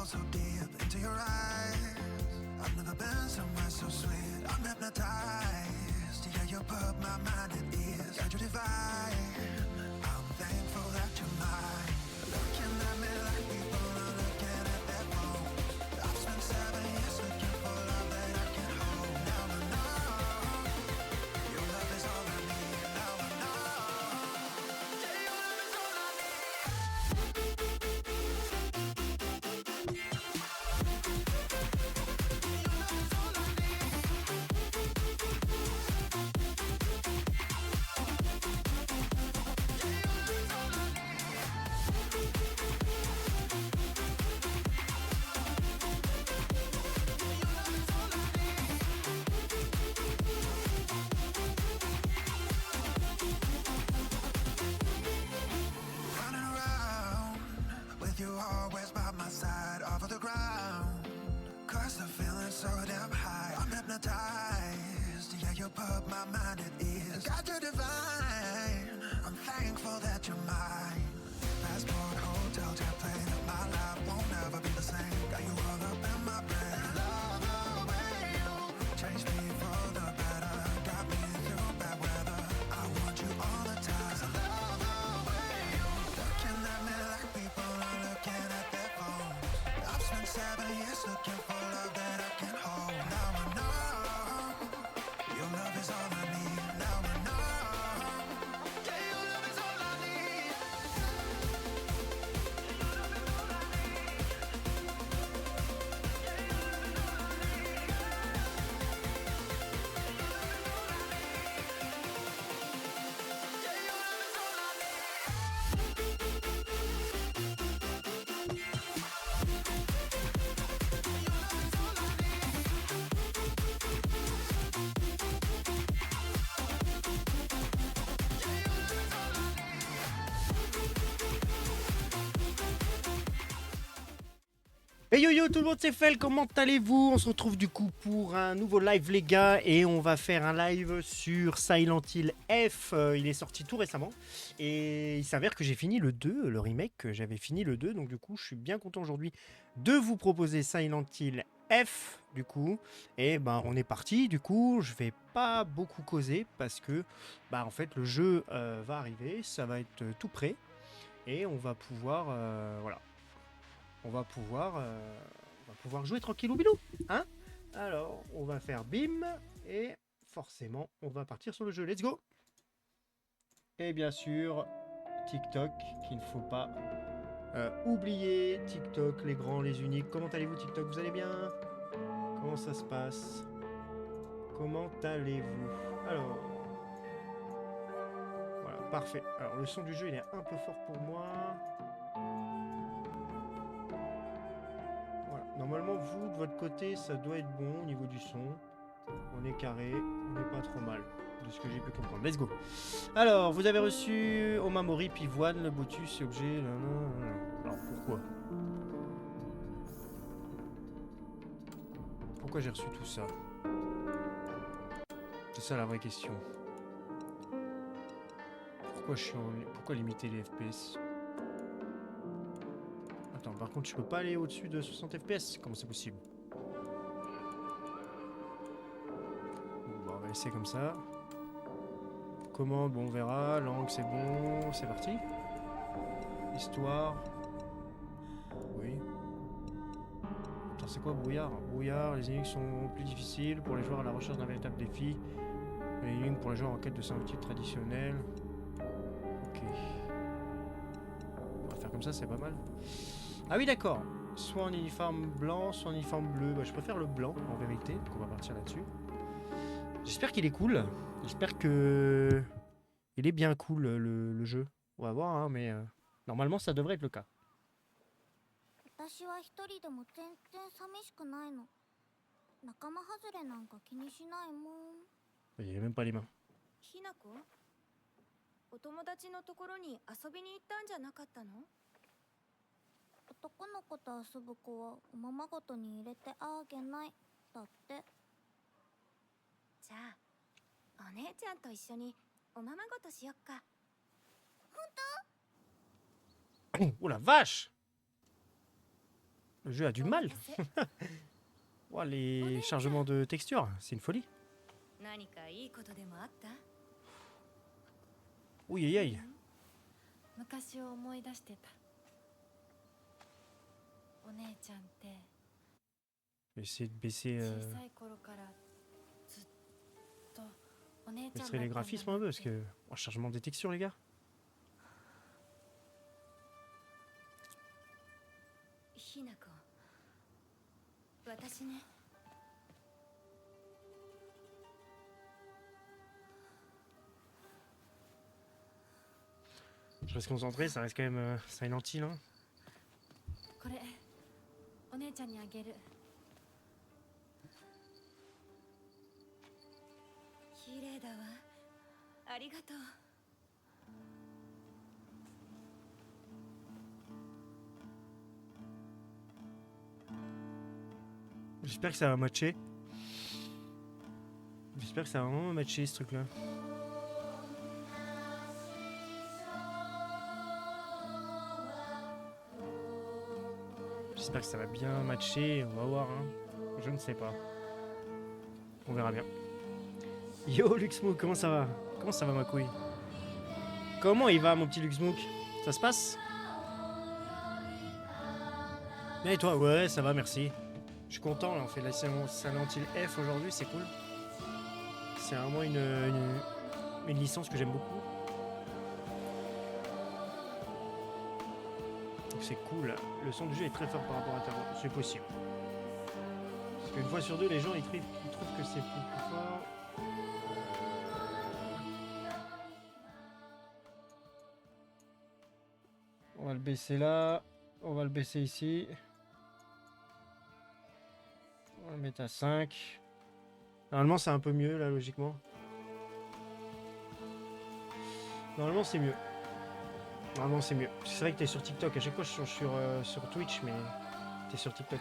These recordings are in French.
so deep into your eyes. I've never been somewhere so sweet. I'm hypnotized. Yeah, you put my mind at ease. Got you divine. I'm thankful that you're mine. Looking at me like people are looking at their phones. I've spent 7 years looking for love that I can hold. Now I know your love is all I need. Now I know. Yeah, your love is all I need. Running around with you always by my side, off of the ground. Cause the feeling's so damn high. I'm hypnotized. Yeah, you put my mind at ease. Got you divine. I'm thankful that you're mine. Passport, hotel, jet plane. My life won't ever be the same. Got you all up in my brain. Love the way you changed me for the better. Got me through bad weather. I want you all the time. I love the way you looking at me like people are looking at their phones. I've spent 7 years looking for love that I can hold. Now I know your love is all I need. Now I know. Yeah, your love is all I need. Hey yo yo tout le monde, c'est Fel, comment allez-vous? On se retrouve du coup pour un nouveau live les gars, et on va faire un live sur Silent Hill F. Il est sorti tout récemment et il s'avère que j'ai fini le 2, le remake, que j'avais fini le 2, donc du coup je suis bien content aujourd'hui de vous proposer Silent Hill F du coup. Et ben on est parti, du coup je vais pas beaucoup causer parce que bah en fait le jeu va arriver, ça va être tout prêt et on va pouvoir voilà. On va pouvoir jouer tranquillou bilou, hein? Alors, on va faire bim, et forcément, on va partir sur le jeu. Let's go! Et bien sûr, TikTok, qu'il ne faut pas oublier. TikTok, les grands, les uniques. Comment allez-vous, TikTok? Vous allez bien? Comment ça se passe? Comment allez-vous? Alors, voilà, parfait. Alors, le son du jeu, il est un peu fort pour moi. Voilà. Normalement, vous, de votre côté, ça doit être bon au niveau du son. On est carré, on n'est pas trop mal, de ce que j'ai pu comprendre. Let's go. Alors, vous avez reçu Omamori, Pivoine, le Botus, objet... Alors, pourquoi? Pourquoi j'ai reçu tout ça? C'est ça la vraie question. Pourquoi limiter les FPS? Attends, par contre, je peux pas aller au-dessus de 60 FPS? Comment c'est possible? Bon, on va laisser comme ça. Commande, bon, on verra. Langue, c'est bon. C'est parti. Histoire. Oui. Attends, c'est quoi brouillard? Brouillard, les énigmes sont plus difficiles pour les joueurs à la recherche d'un véritable défi. Les énigmes pour les joueurs en quête de symbiotique traditionnelle. Ok. On va faire comme ça, c'est pas mal. Ah oui, d'accord. Soit en uniforme blanc, soit en uniforme bleu. Bah, je préfère le blanc, en vérité. Donc on va partir là-dessus. J'espère qu'il est cool. J'espère que... il est bien cool, le jeu. On va voir, hein, mais normalement, ça devrait être le cas. 私は一人でも全然寂しくないの。仲間外れなんか気にしないもん。Il n'y a même pas les mains. ひなこ、お友達のところに遊びに行ったんじゃなかったの？男の子と遊ぶ子はおままごとに入れてあげないだって。じゃあお姉ちゃんと一緒におままごとしよっか。Oh la vache! Le jeu a du mal. Ouah, les chargements de texture, c'est une folie. 何かいいことでもあった？ Oui, aïe, aïe. 昔を思い出してた。お姉ちゃんって Je vais essayer de baisser, 小さい頃からずっとお姉ちゃんだった baisser les んだ graphismes un peu parce que. Oh, chargement des textures, les gars. ひなこ、私ね。 Je reste concentré, ça reste quand même Silent Hill. Hein. これお姉ちゃんにあげる。綺麗だわ。ありがとう。 J'espère que ça va matcher. J'espère que ça va vraiment matcher ce truc là. J'espère que ça va bien matcher, on va voir. Hein. Je ne sais pas. On verra bien. Yo Luxmook, comment ça va? Comment ça va ma couille? Comment il va mon petit Luxmook? Ça se passe? Bien et toi? Ouais, ça va, merci. Je suis content, là, on fait la Silent Hill F aujourd'hui, c'est cool. C'est vraiment une licence que j'aime beaucoup. Donc c'est cool. Le son du jeu est très fort par rapport à Taro. C'est possible. Parce qu'une fois sur deux, les gens ils trouvent que c'est plus fort. On va le baisser là. On va le baisser ici. On va le mettre à 5. Normalement c'est un peu mieux là logiquement. Normalement c'est mieux. Normalement c'est mieux. C'est vrai que t'es sur TikTok. À chaque fois je change sur Twitch mais t'es sur TikTok.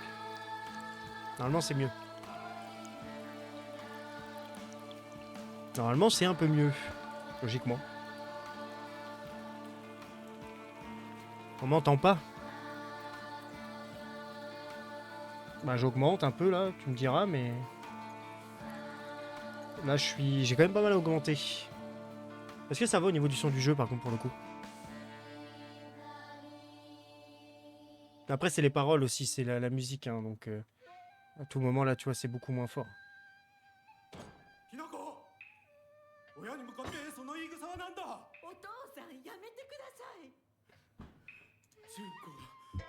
Normalement c'est mieux. Normalement c'est un peu mieux. Logiquement. On m'entend pas? Bah j'augmente un peu là, tu me diras, mais... Là j'ai quand même pas mal augmenté. Est-ce que ça va au niveau du son du jeu par contre pour le coup? Après c'est les paroles aussi, c'est la musique, hein, donc à tout moment là tu vois c'est beaucoup moins fort. ひなこ、親に向かってその言い草はなんだ。お父さんやめてください。純子、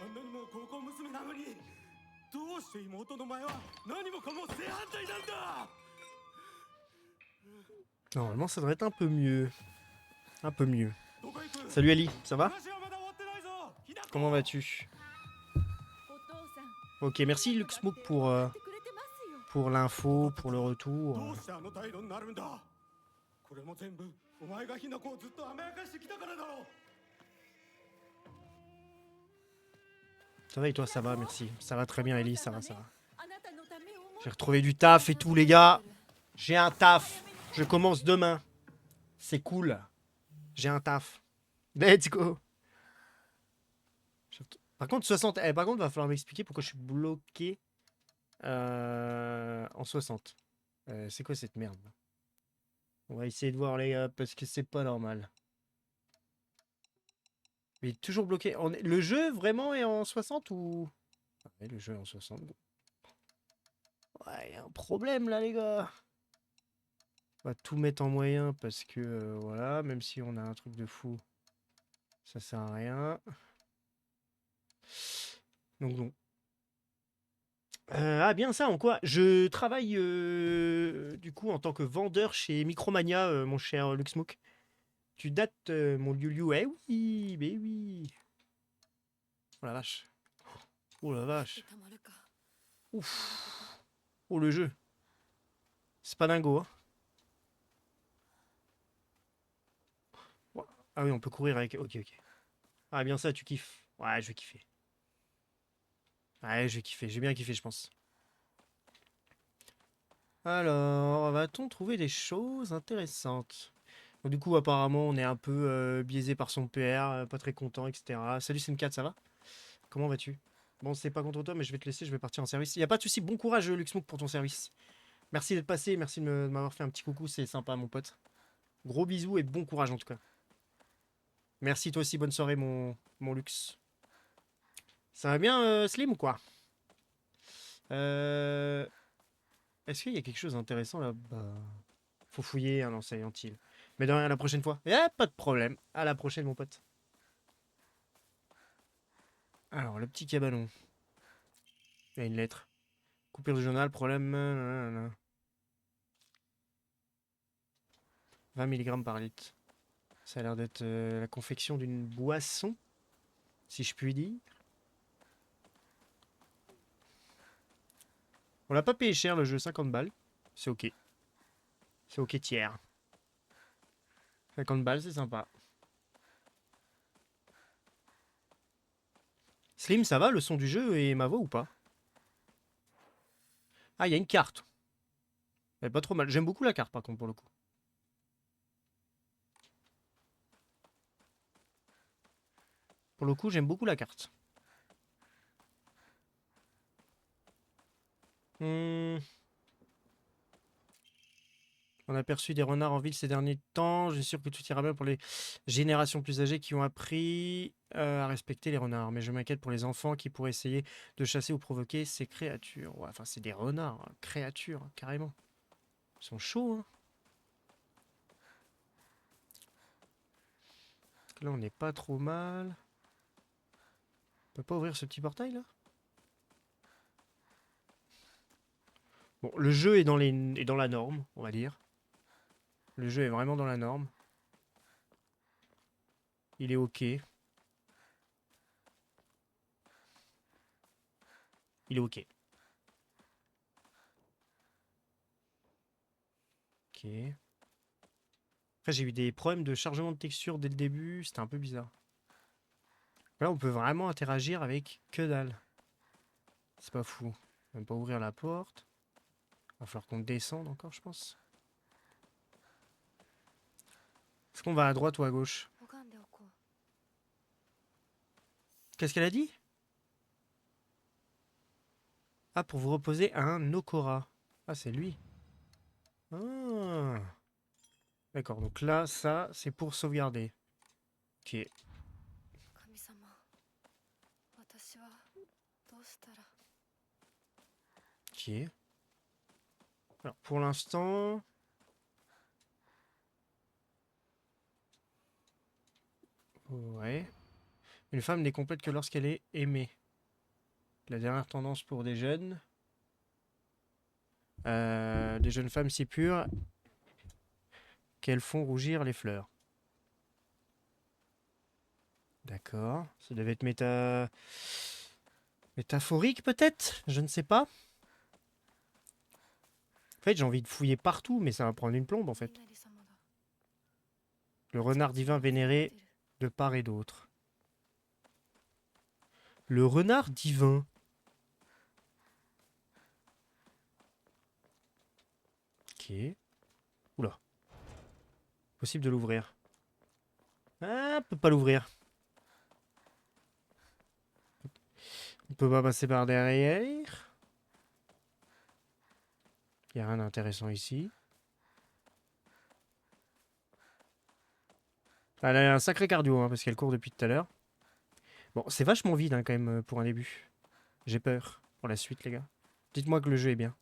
あんなにも高校娘なのに、どうして妹の前は何もかも正反対なんだ。 Normalement ça devrait être un peu mieux. Un peu mieux. どこ行く？ Salut Ali, ça va? 話はまだ終わってないぞ。ひなこ。 Comment vas-tu? お父さん Ok, merci Luxmook やってくれてますよ。 pour l'info, pour le retour. どうしてあの態度になるんだ。これも全部お前がひなこをずっと甘やかしてきたからだろう。 Ça va et toi, ça va, merci. Ça va très bien Ellie, ça va, ça va. あなたのためを思って J'ai retrouvé du taf et tout les gars. J'ai un taf. Je commence demain. C'est cool. J'ai un taf. Let's go. Par contre, 60. Par contre, va falloir m'expliquer pourquoi je suis bloqué en 60. C'est quoi cette merde? On va essayer de voir les gars parce que c'est pas normal. Mais il est toujours bloqué. Le jeu vraiment est en 60 ou... Ouais, le jeu est en 60. Ouais, il y a un problème là les gars. On va tout mettre en moyen parce que voilà, même si on a un truc de fou, ça sert à rien. Donc bon. Ah bien ça, en quoi? Je travaille du coup en tant que vendeur chez Micromania, mon cher Luxmook. Tu dates mon Liu. Eh oui, mais oui. Oh la vache. Oh la vache. たまるか。 Ouf. Oh le jeu. C'est pas dingo, hein. Ah oui, on peut courir avec... Ok, ok. Ah bien ça, tu kiffes. Ouais, je vais kiffer. Ouais, je vais kiffer. J'ai bien kiffé, je pense. Alors, va-t-on trouver des choses intéressantes? Donc, du coup, apparemment, on est un peu biaisé par son PR, pas très content, etc. Salut Senkat, ça va? Comment vas-tu? Bon, c'est pas contre toi, mais je vais te laisser, je vais partir en service. Y a pas de souci, bon courage, Luxmook, pour ton service. Merci d'être passé, merci de m'avoir fait un petit coucou, c'est sympa, mon pote. Gros bisous et bon courage en tout cas. Merci toi aussi, bonne soirée, mon Lux. Ça va bien, Slim, ou quoi? Est-ce qu'il y a quelque chose d'intéressant là-bas? Faut fouiller, hein, non, ça y Mais de rien, à la prochaine fois. Pas de problème. À la prochaine, mon pote. Alors, le petit cabanon. Il y a une lettre. Coupure du journal, problème. 20 mg par litre. Ça a l'air d'être la confection d'une boisson, si je puis dire. On l'a pas payé cher le jeu, 50 balles. C'est ok. C'est ok tiers. 50 balles, c'est sympa. Slim, ça va le son du jeu et ma voix ou pas? Ah, il y a une carte. Elle est pas trop mal. J'aime beaucoup la carte par contre pour le coup. Pour le coup, j'aime beaucoup la carte. On a aperçu des renards en ville ces derniers temps. Je suis sûr que tout ira bien pour les générations plus âgées qui ont appris à respecter les renards. Mais je m'inquiète pour les enfants qui pourraient essayer de chasser ou provoquer ces créatures. Ouais, enfin, c'est des renards, hein, créatures, hein, carrément. Ils sont chauds, hein. Là, on n'est pas trop mal. On peut pas ouvrir ce petit portail, là? Bon, le jeu est dans la norme, on va dire. Le jeu est vraiment dans la norme. Il est ok. Il est ok. Ok. Après, j'ai eu des problèmes de chargement de texture dès le début. C'était un peu bizarre. Là, on peut vraiment interagir avec que dalle. C'est pas fou. Même pas ouvrir la porte. Va falloir qu'on descende encore, je pense. Est-ce qu'on va à droite ou à gauche? 拝んでおこう。 Qu'est-ce qu'elle a dit? Ah, pour vous reposer à un Okora. Ah, c'est lui. Ah. D'accord, donc là, ça, c'est pour sauvegarder. Ok. 神様、私はどうしたら。 Ok. Alors, pour l'instant... Ouais. Une femme n'est complète que lorsqu'elle est aimée. La dernière tendance pour des jeunes. Des jeunes femmes si pures qu'elles font rougir les fleurs. D'accord. Ça devait être métaphorique peut-être? Je ne sais pas. En fait, j'ai envie de fouiller partout, mais ça va prendre une plombe en fait. 雷様だ。 Le renard divin vénéré de part et d'autre. Le renard divin. Ok. Oula. Possible de l'ouvrir. Ah, on peut pas l'ouvrir. On peut pas passer par derrière. Il n'y a rien d'intéressant ici. Elle a un sacré cardio, hein, parce qu'elle court depuis tout à l'heure. Bon, c'est vachement vide hein, quand même pour un début. J'ai peur pour la suite, les gars. Dites-moi que le jeu est bien.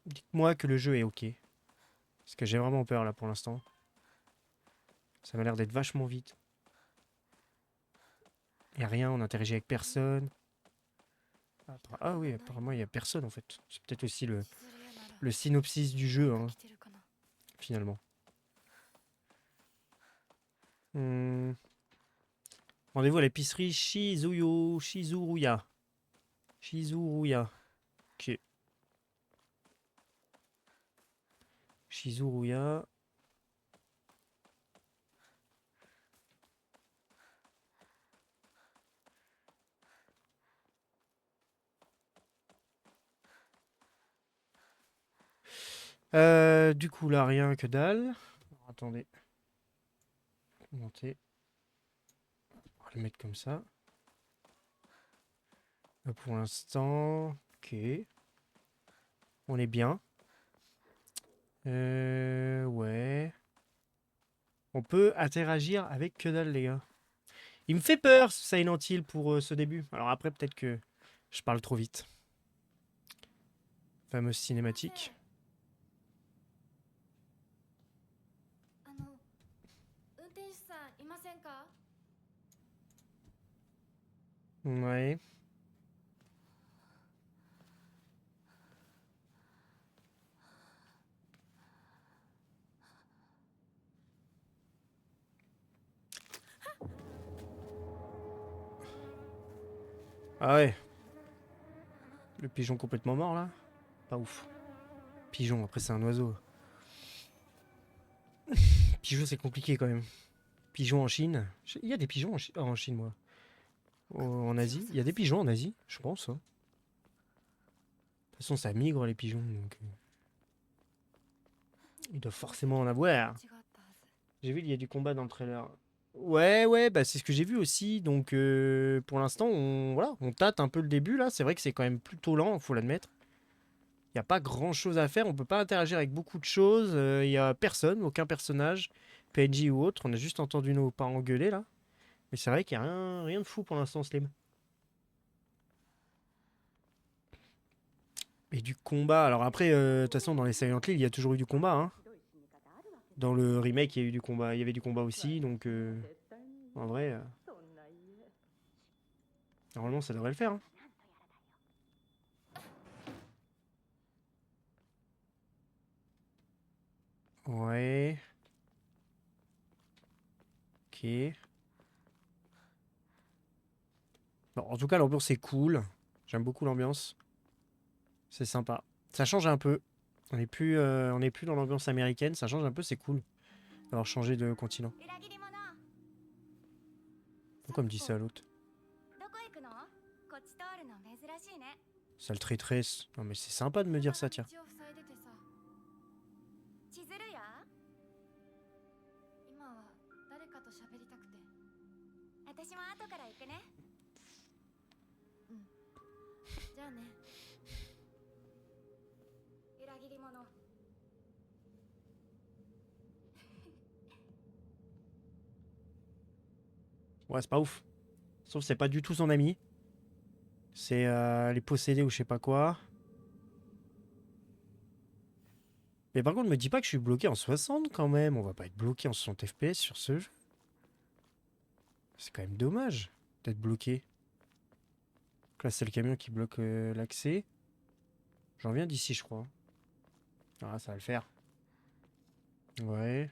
Dites-moi que le jeu est ok. Parce que j'ai vraiment peur là pour l'instant. Ça m'a l'air d'être vachement vite. Y a rien, on n'interagit avec personne. Ah oui, apparemment il n'y a personne en fait. C'est peut-être aussi 譲るやなら le synopsis du jeu, hein, 来てるかな。 finalement. Rendez-vous à l'épicerie Shizuruya. Shizuruya. Ok. Shizuruya. Du coup, là, rien que dalle. Alors, attendez. Monter. On va le mettre comme ça. Pour l'instant, ok. On est bien. Ouais. On peut interagir avec que dalle, les gars. Il me fait peur, ce Silent Hill, pour ce début. Alors après, peut-être que je parle trop vite. Fameuse cinématique. 運転手さんいませんか？ Ouais. Ah ouais. Le pigeon complètement mort là. Pas ouf. Pigeon, après c'est un oiseau. Pigeon c'est compliqué quand même. Pigeon en Chine. Il y a des pigeons en Chine moi. En Asie. Il y a des pigeons en Asie, je pense. Hein. De toute façon ça migre les pigeons. Donc, il doit forcément en avoir. 違ったはず。 J'ai vu il y a du combat dans le trailer. Ouais, bah c'est ce que j'ai vu aussi. Donc pour l'instant voilà, on tâte un peu le début là. C'est vrai que c'est quand même plutôt lent, faut l'admettre. Il n'y a pas grand chose à faire, on peut pas interagir avec beaucoup de choses, il n'y a personne, aucun personnage, PNJ ou autre, on a juste entendu nos parents gueuler là. Mais c'est vrai qu'il n'y a rien de fou pour l'instant Slim. Et du combat, alors après, de toute façon dans les Silent Hill il y a toujours eu du combat. Hein. Dans le remake il y a eu du combat, il y avait du combat aussi, donc en vrai, normalement ça devrait le faire. Hein. Ouais. Ok. Bon, en tout cas, l'ambiance est cool. J'aime beaucoup l'ambiance. C'est sympa. Ça change un peu. On est plus dans l'ambiance américaine. Ça change un peu, c'est cool. D'avoir changé de continent. 裏切り者。 Pourquoi me dit ça l'autre? どこ行くの？こっち通るの珍しいね。 Sale traîtresse. Non mais c'est sympa de me dire ça, tiens. 道を塞いでてさ。千鶴や？今は誰かと喋りたくて。私も後から行くね。じゃあね。裏切り者。 Ouais, c'est pas ouf. Sauf que c'est pas du tout son ami. C'est les possédés ou je sais pas quoi. Mais par contre, me dis pas que je suis bloqué en 60 quand même. On va pas être bloqué en 60 FPS sur ce jeu. C'est quand même dommage d'être bloqué. Donc là, c'est le camion qui bloque l'accès. J'en viens d'ici, je crois. Ah, ça va le faire. Ouais.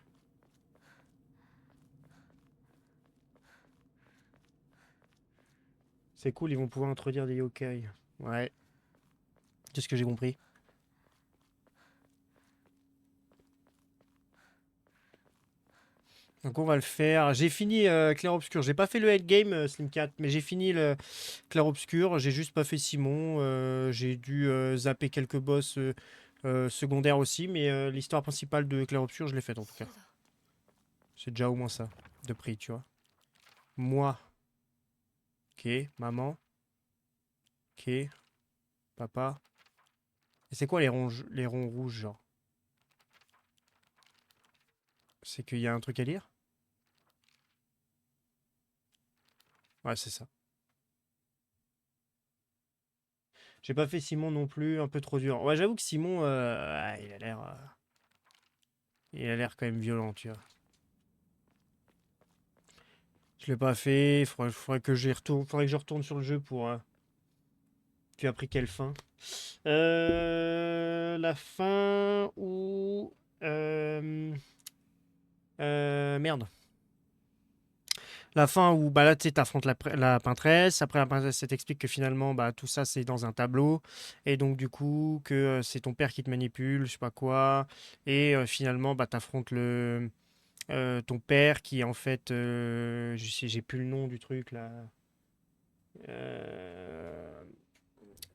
C'est cool, ils vont pouvoir introduire des yokai. Ouais. C'est ce que j'ai compris. Donc on va le faire. J'ai fini Clair Obscur. J'ai pas fait le endgame Slim4, mais j'ai fini le Clair Obscur. J'ai juste pas fait Simon. J'ai dû zapper quelques boss secondaires aussi, mais l'histoire principale de Clair Obscur, je l'ai faite en tout そ cas. うだ。 C'est déjà au moins ça de prix, tu vois. Moi. Ok, maman. Ok. Papa. Et c'est quoi les ronds rouges, genre? C'est qu'il y a un truc à lire? Ouais, c'est ça. J'ai pas fait Simon non plus, un peu trop dur. Ouais, j'avoue que Simon, il a l'air... il a l'air quand même violent, tu vois. Je l'ai pas fait, faudrait que j'y retourne, faudrait que je retourne sur le jeu pour... Tu as pris quelle fin? La fin où... merde. La fin où bah là tu sais, t'affrontes la peintresse, après la peintresse elle t'explique que finalement bah tout ça c'est dans un tableau et donc du coup que c'est ton père qui te manipule, je sais pas quoi et finalement bah t'affrontes ton père qui en fait j'ai plus le nom du truc là.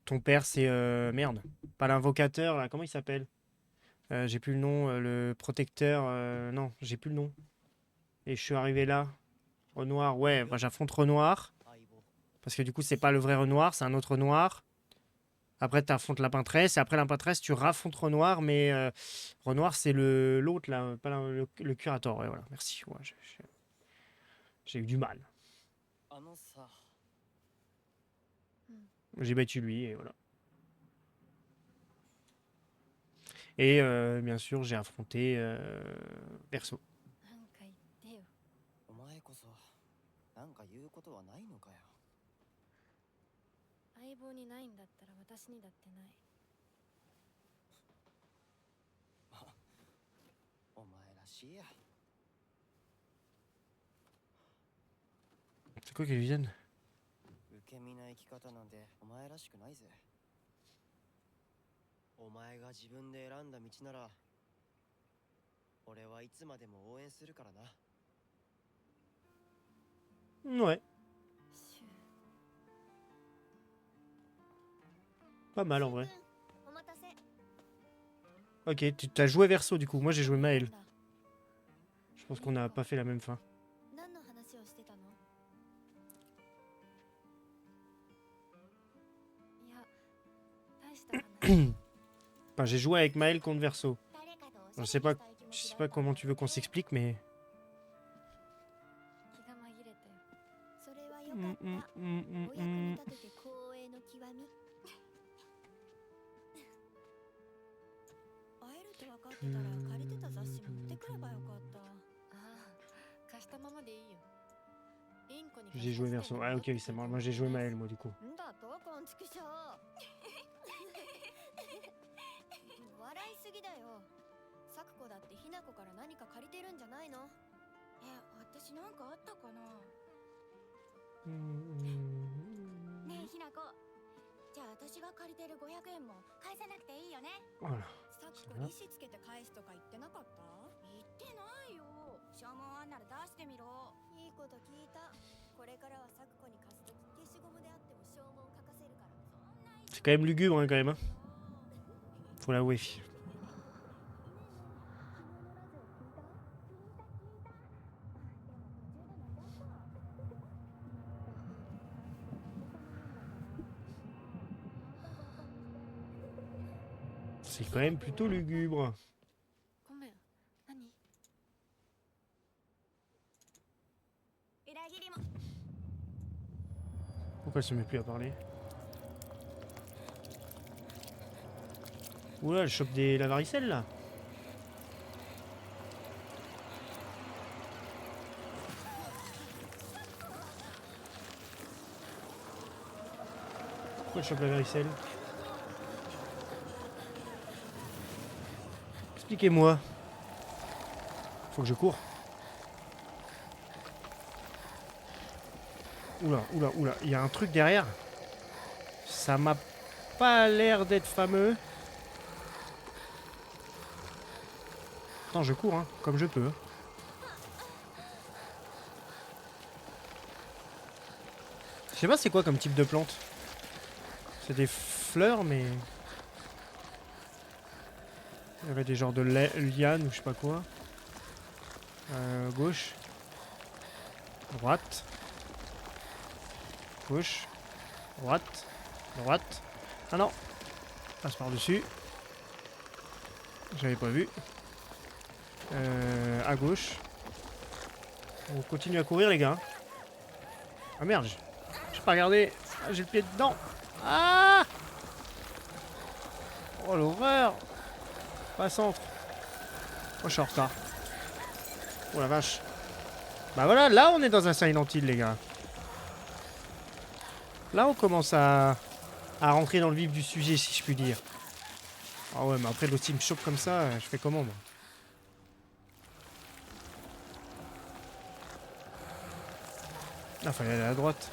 Ton père c'est merde, pas l'invocateur là, comment il s'appelle? J'ai plus le nom, le protecteur, non, j'ai plus le nom. Et je suis arrivé là. Renoir, ouais, bah, j'affronte Renoir. Parce que du coup, c'est pas le vrai Renoir, c'est un autre Renoir. Après, tu affrontes la peintresse. Et après la peintresse, tu raffrontes Renoir. Mais Renoir, c'est l'autre, là, pas le curator. Ouais, voilà, merci. Ouais, j'ai eu du mal. あのさ J'ai battu lui, et voilà. Et bien sûr, j'ai affronté Perso. なんか言ってよ。お前こそなんか言うことはないのかよ。相棒にないんだったら私にだってない。お前らしいや。 C'est quoi qu'ils viennent? 受け身な生き方なんてお前らしくないぜ。お前が自分で選んだ道なら俺はいつまでも応援するからな。 Ouais, シュ pas mal en vrai. お待たせ。 Ok, tu t'as joué Verso du coup. Moi, j'ai joué Maël. ーだ Je pense qu'on n'a pas fait la même fin. 何の話をしてたの？いや、大した話。 Enfin, j'ai joué avec Maël contre Verso. 誰かとおしゃべ Je り sais pas, したい気持 je ち sais だ pas った comment tu veux qu'on s'explique, mais. 気が紛れたよ。それはよ Mm, かっ mm, た。 mm, お mm, 役に mm. 立てて光栄の極み。会えると分かってたら借りてた雑誌持ってくればよかった。ああ、貸したままでいいよ。インコに J'ai joué Verso. Ah, ok, c'est moi. Moi, j'ai joué Maël, moi, du coup. んだとこんちくしょう。笑いすぎだよ。サクコだってひなこから何か借りてるんじゃないの？私なんかあったかな。 Mm, ねえひなこ。じゃあ私が借りてる500円も返さなくていいよね。 Voilà. さっきそうだ利子つけて返すとか言ってなかった？言ってないよ。消耗あんなら出してみろ。いいこと聞いた。これからはサクコに貸すとき消しゴムであっても消耗書かせるから。そんな C'est quand même lugubre, hein, quand même. Hein. Faut l'avouer. C'est quand même plutôt lugubre. ごめん。何？裏切りも Pourquoi elle se met plus à parler? Oula, elle chope la varicelle là. Pourquoi elle chope la varicelle? Expliquez-moi. Faut que je cours. Oula, oula, oula. Il y a un truc derrière. Ça m'a pas l'air d'être fameux. Attends, je cours, hein, comme je peux. Je sais pas c'est quoi comme type de plante. C'est des fleurs, mais... Il y avait des genres de lianes ou je sais pas quoi. Gauche. Droite. Gauche. Droite. Droite. Ah non. Passe par-dessus. J'avais pas vu. À gauche. On continue à courir les gars. Ah merde. J'ai pas regardé. Ah, j'ai le pied dedans. Ah! Oh l'horreur! Pas centre. Oh je suis en retard. Oh la vache. Bah voilà, là on est dans un Silent Hill les gars. Là on commence à rentrer dans le vif du sujet si je puis dire. Ah ouais mais après l'autre il me chope comme ça, je fais comment moi? Ah fallait aller à droite.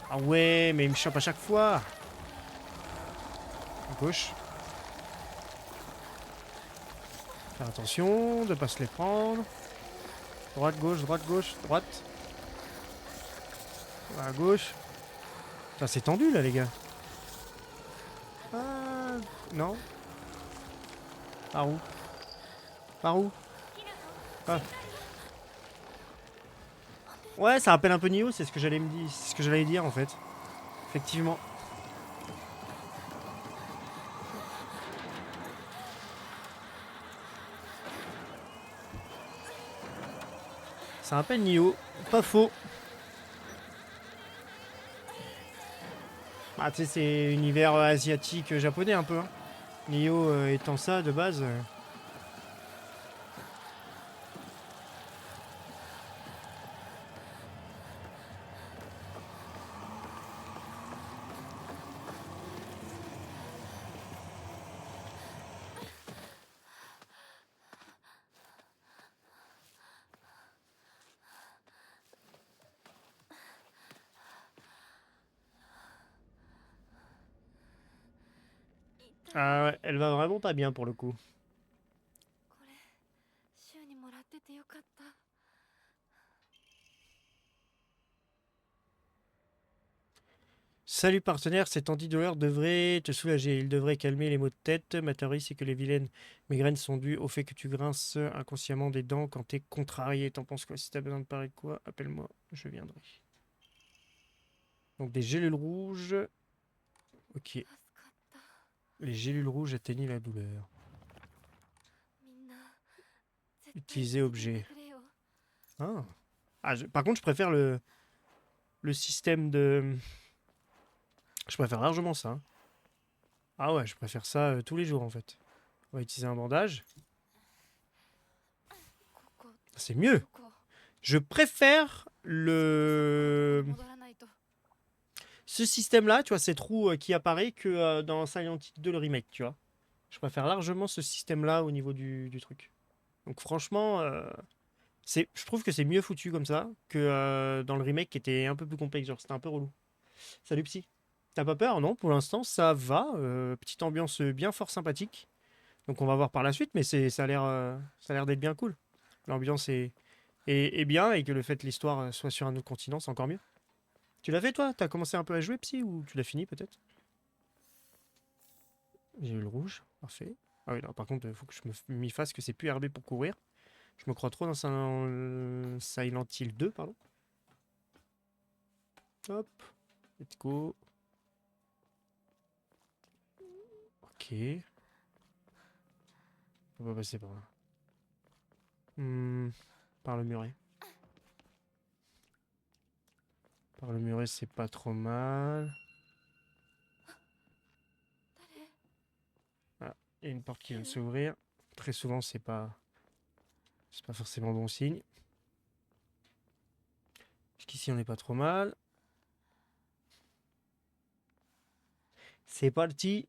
Ah ouais mais il me chope à chaque fois. À gauche. Faire attention de pas se les prendre. Droite, gauche, droite. À gauche. Putain, c'est tendu là, les gars. Ah, non. Par où? Par où? Ah. Ouais, ça rappelle un peu Nioh, c'est ce que j'allais me dire, c'est ce que j'allais dire en fait. Effectivement. Ça rappelle Nioh, pas faux. Ah, tu sais, c'est univers asiatique japonais un peu. Hein. Nioh étant ça de base. Ah ouais, elle va vraiment pas bien pour le coup. これシュウにもらっててよかった。 Salut partenaire, cet antidouleur devrait te soulager. Il devrait calmer les maux de tête. Ma théorie, c'est que les vilaines migraines sont dues au fait que tu grinces inconsciemment des dents quand t'es contrarié. T'en penses quoi? Si t'as besoin de parler de quoi, appelle-moi, je viendrai. Donc des gélules rouges. Ok, 助かった。 les gélules rouges atteignent la douleur. みんな絶対 Utiliser 生きてて objet. くれよ。 Ah. Par contre, je préfère le système de... Je préfère largement ça. Hein. Ah ouais, je préfère ça tous les jours en fait. On va utiliser un bandage. ここ C'est mieux. どこ Je préfère 戻らないと。 ce système-là, tu vois, cette roue qui apparaît que dans Silent Hill 2 le remake, tu vois. Je préfère largement ce système-là au niveau du truc. Donc franchement, je trouve que c'est mieux foutu comme ça que dans le remake qui était un peu plus complexe, genre c'était un peu relou. Salut Psy. T'as pas peur? Non, pour l'instant ça va. Petite ambiance bien fort sympathique. Donc on va voir par la suite, mais ça a l'air d'être bien cool. L'ambiance est bien et que le fait que l'histoire soit sur un autre continent, c'est encore mieux. Tu l'as fait toi? T'as commencé un peu à jouer Psy ou tu l'as fini peut-être? J'ai eu le rouge, parfait. Ah oui, non, par contre, il faut que je m'y fasse que c'est plus RB pour courir. Je me crois trop dans Silent Hill 2, pardon. Hop, let's go. Ok. On va passer par là. Par le muret. Par le muret, c'est pas trop mal. Ah, il y a une porte qui vient de s'ouvrir. Très souvent, c'est pas forcément bon signe. Jusqu'ici, on n'est pas trop mal. C'est parti.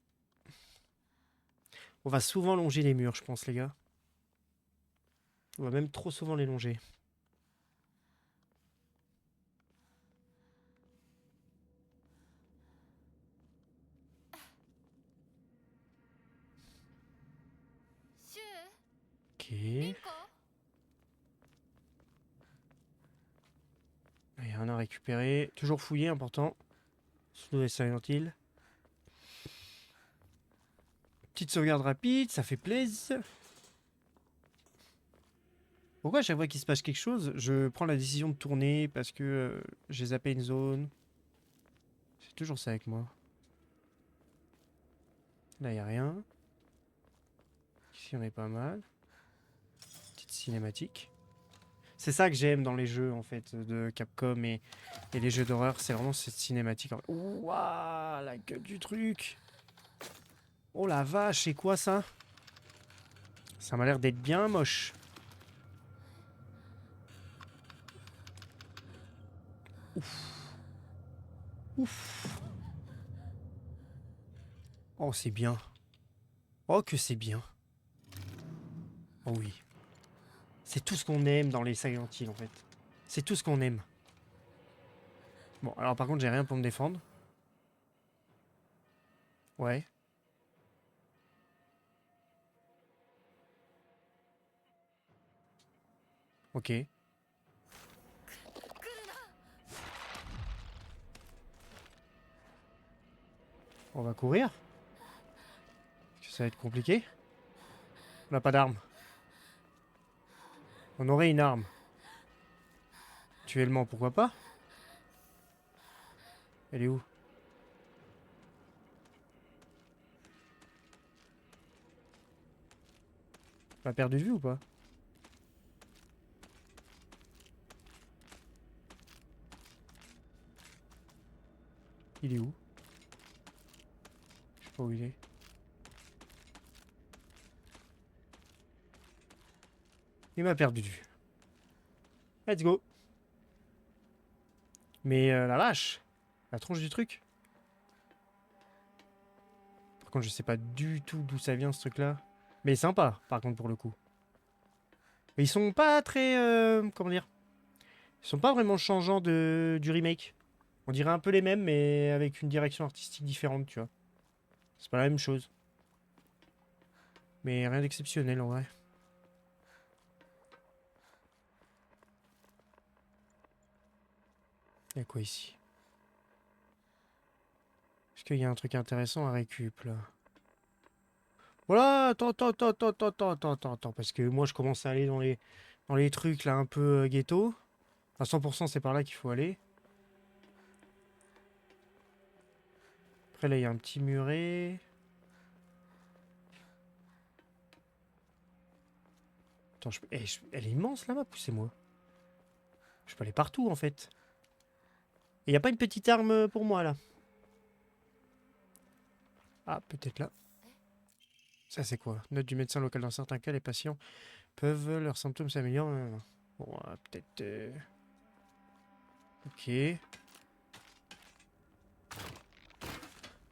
On va souvent longer les murs, je pense, les gars. On va même trop souvent les longer. Ok. Il y a rien à récupérer. Toujours fouiller, important. Sous Silent Hill. Petite sauvegarde rapide, ça fait plaisir. Pourquoi à chaque fois qu'il se passe quelque chose, je prends la décision de tourner parce que j'ai zappé une zone? C'est toujours ça avec moi. Là, il n'y a rien. Ici, on est pas mal. Petite cinématique. C'est ça que j'aime dans les jeux, en fait, de Capcom et les jeux d'horreur. C'est vraiment cette cinématique. Ouah, la gueule du truc. Oh la vache, c'est quoi ça? Ça m'a l'air d'être bien moche. Ouf. Ouf. Oh, c'est bien. Oh, que c'est bien. Oh oui. C'est tout ce qu'on aime dans les Silent Hill, en fait. C'est tout ce qu'on aime. Bon, alors par contre, j'ai rien pour me défendre. Ouais. Ok. On va courir. Parce que ça va être compliqué. On n'a pas d'arme. On aurait une arme. Actuellement, pourquoi pas? Elle est où? Pas perdu de vue ou pas? Il est où? Je sais pas où il est. Il m'a perdu de vue. Let's go. Mais la vache, la tronche du truc. Par contre, je sais pas du tout d'où ça vient ce truc-là. Mais sympa, par contre, pour le coup. Mais ils sont pas très... comment dire? Ils sont pas vraiment changeants du remake. On dirait un peu les mêmes, mais avec une direction artistique différente, tu vois. C'est pas la même chose. Mais rien d'exceptionnel, en vrai. Il y a quoi ici? Est-ce qu'il y a un truc intéressant à récup, là? Voilà, attends, parce que moi je commence à aller dans les trucs là un peu ghetto. À 100% c'est par là qu'il faut aller. Après là il y a un petit muret. Attends, elle est immense la map ou c'est moi? Je peux aller partout en fait. Et il n'y a pas une petite arme pour moi là? Ah, peut-être là. Ça c'est quoi? Note du médecin local. Dans certains cas, les patients peuvent... Leurs symptômes s'améliorent. Bon, peut-être... Ok.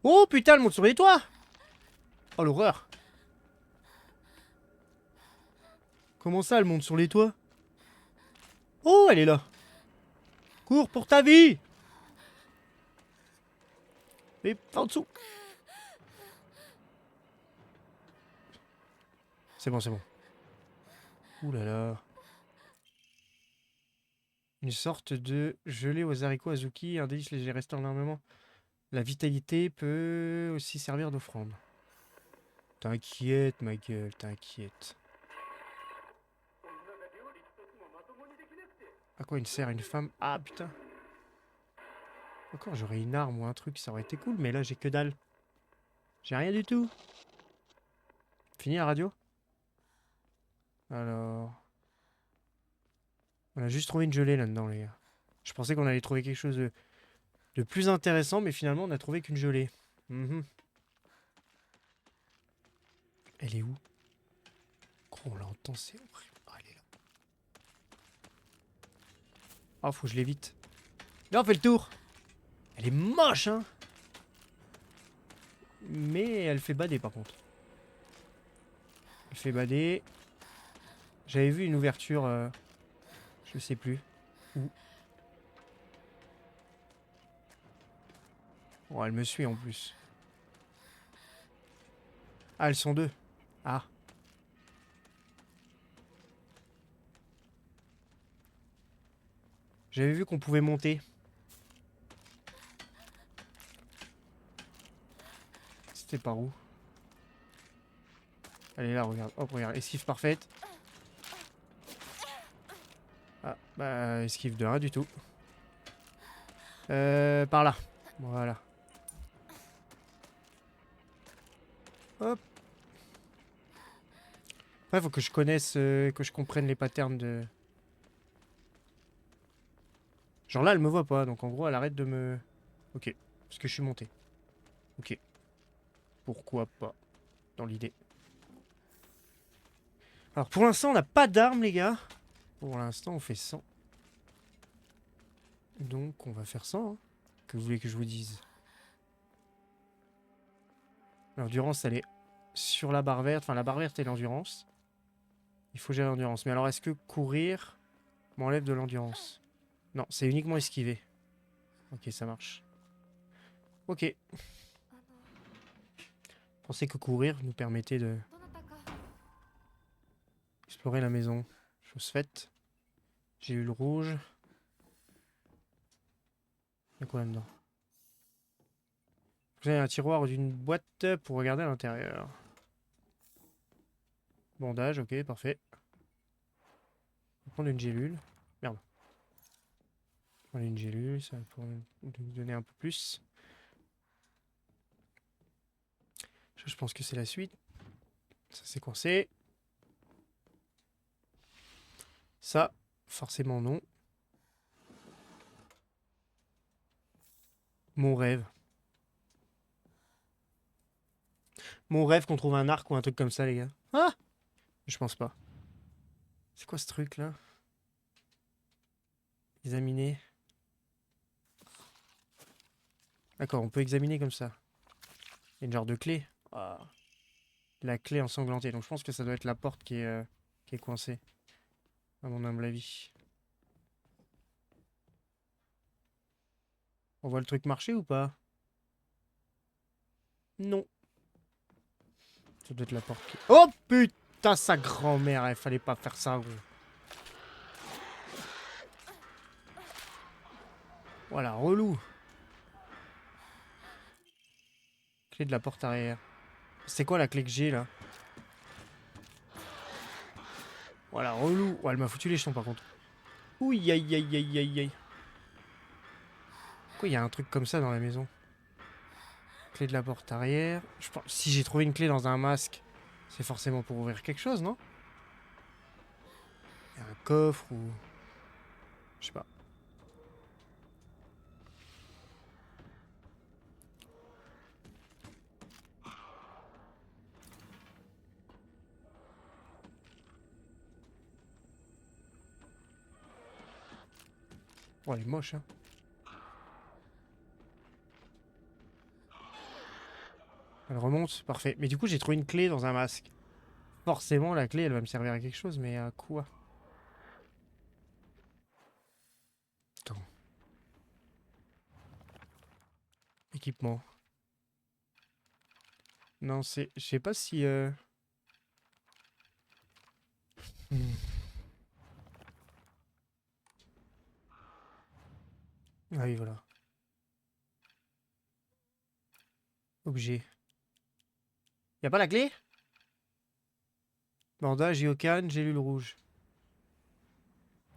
Oh putain, elle monte sur les toits! Oh l'horreur! Comment ça, elle monte sur les toits? Oh, elle est là! Cours pour ta vie! Mais pas en dessous! C'est bon, c'est bon. Ouh là là. Une sorte de gelée aux haricots azuki, un délice léger restaure énormément. La vitalité peut aussi servir d'offrande. T'inquiète, ma gueule, t'inquiète. À quoi une serre, une femme? Ah putain! Encore, j'aurais une arme ou un truc, ça aurait été cool, mais là j'ai que dalle. J'ai rien du tout. Fini la radio? Alors... On a juste trouvé une gelée là-dedans, les gars. Je pensais qu'on allait trouver quelque chose de plus intéressant, mais finalement on a trouvé qu'une gelée. Mhm. Elle est où? Gros, on l'entend, c'est horrible. Ah, elle est là. Ah, faut que je l'évite. Là, on fait le tour. Elle est moche, hein. Mais elle fait bader, par contre. Elle fait bader. J'avais vu une ouverture... je sais plus. Où? Oh, elle me suit en plus. Ah, elles sont deux. Ah. J'avais vu qu'on pouvait monter. C'était par où? Elle est là, regarde. Hop, regarde. Esquive parfaite. Ah, bah, esquive de rien du tout. Par là. Voilà. Hop. Ouais, faut que je connaisse, que je comprenne les patterns de... Genre là, elle me voit pas, donc en gros, elle arrête de me... Ok, parce que je suis monté. Ok. Pourquoi pas, dans l'idée. Alors, pour l'instant, on n'a pas d'armes, les gars. Pour l'instant, on fait 100. Donc, on va faire 100, hein. Que vous voulez que je vous dise? L'endurance, elle est sur la barre verte. Enfin, la barre verte est l'endurance. Il faut gérer l'endurance. Mais alors, est-ce que courir m'enlève de l'endurance? Non, c'est uniquement esquiver. Ok, ça marche. Ok. Pensez que courir nous permettait de explorer la maison. Chose faite. J'ai eu le rouge. Il y a quoi là-dedans? Vous avez un tiroir d'une boîte pour regarder à l'intérieur. Bandage, ok, parfait. On va prendre une gélule. Merde. Voilà une gélule, ça va pour nous donner un peu plus. Je pense que c'est la suite. Ça c'est coincé. Ça, forcément non. Mon rêve. Mon rêve qu'on trouve un arc ou un truc comme ça, les gars. Ah! Je pense pas. C'est quoi ce truc là? Examiner. D'accord, on peut examiner comme ça. Il y a une genre de clé. Ah. La clé ensanglantée. Donc je pense que ça doit être la porte qui est coincée. À mon humble avis. On voit le truc marcher ou pas? Non. Ça doit être la porte qui... Oh putain, sa grand-mère, il fallait pas faire ça, gros. Voilà, relou. Clé de la porte arrière. C'est quoi la clé que j'ai là? Voilà, relou. Ouais, elle m'a foutu les jetons par contre. Ouh, aïe, aïe, aïe, aïe, aïe. Pourquoi il y a un truc comme ça dans la maison? Clé de la porte arrière. Je pense... Si j'ai trouvé une clé dans un masque, c'est forcément pour ouvrir quelque chose, non? Il y a un coffre ou... Je sais pas. Oh, elle est moche, hein. Elle remonte, parfait. Mais du coup, j'ai trouvé une clé dans un masque. Forcément, la clé, elle va me servir à quelque chose, mais à quoi? Attends. Équipement. Non, c'est... Je sais pas si... Hmm. Ah oui, voilà. Objet. Y a pas la clé? Bandage, Yokan, gélule rouge.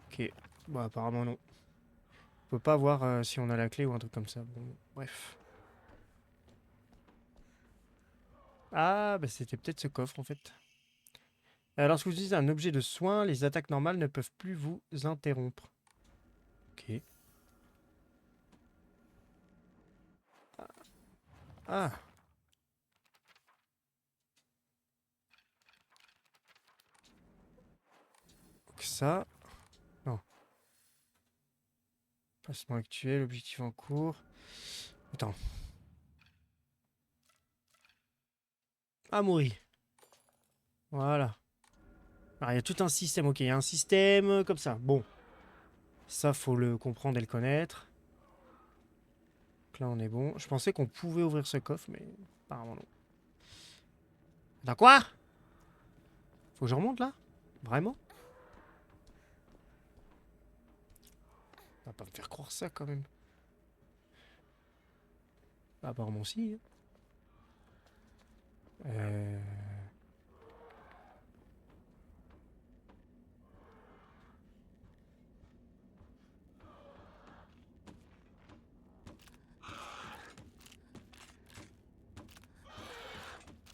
Ok. Bon, apparemment non. On peut pas voir si on a la clé ou un truc comme ça. Bon, bref. Ah, bah c'était peut-être ce coffre en fait. Lorsque vous utilisez un objet de soin, les attaques normales ne peuvent plus vous interrompre. Ok. Ah. Donc ça. Non. Placement actuel, objectif en cours. Attends. Amaury. Voilà. Alors, il y a tout un système. Ok, il y a un système comme ça. Bon. Ça, faut le comprendre et le connaître. Donc là, on est bon. Je pensais qu'on pouvait ouvrir ce coffre, mais apparemment non. Attends, quoi? Faut que je remonte là? Vraiment? On va pas me faire croire ça quand même. Bah, apparemment si. Euh...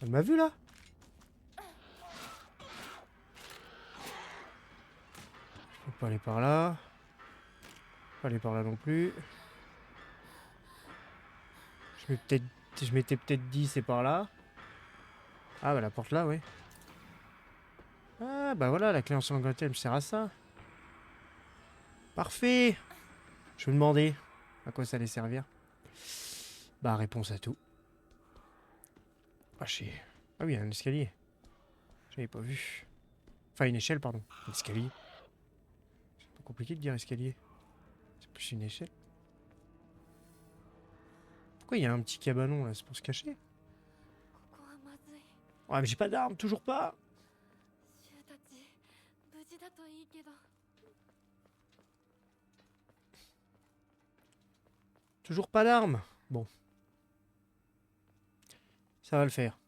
Elle m'a vu là? Je peux pas aller par là. Pas aller par là non plus. Je m'étais peut-être dit c'est par là. Ah bah la porte là, ouais. Ah bah voilà, la clé ensanglantée, elle me sert à ça. Parfait. Je me demandais à quoi ça allait servir. Bah réponse à tout. Ah ah oui, il y a un escalier. J'avais pas vu. Enfin une échelle, pardon. Un escalier. C'est pas compliqué de dire escalier. C'est plus une échelle. Pourquoi il y a un petit cabanon là? C'est pour se cacher? ここはまずい。 Ouais mais j'ai pas d'arme, toujours pas. シュウたち無事だといいけど。 Toujours pas d'arme. Bon. Ça va le faire.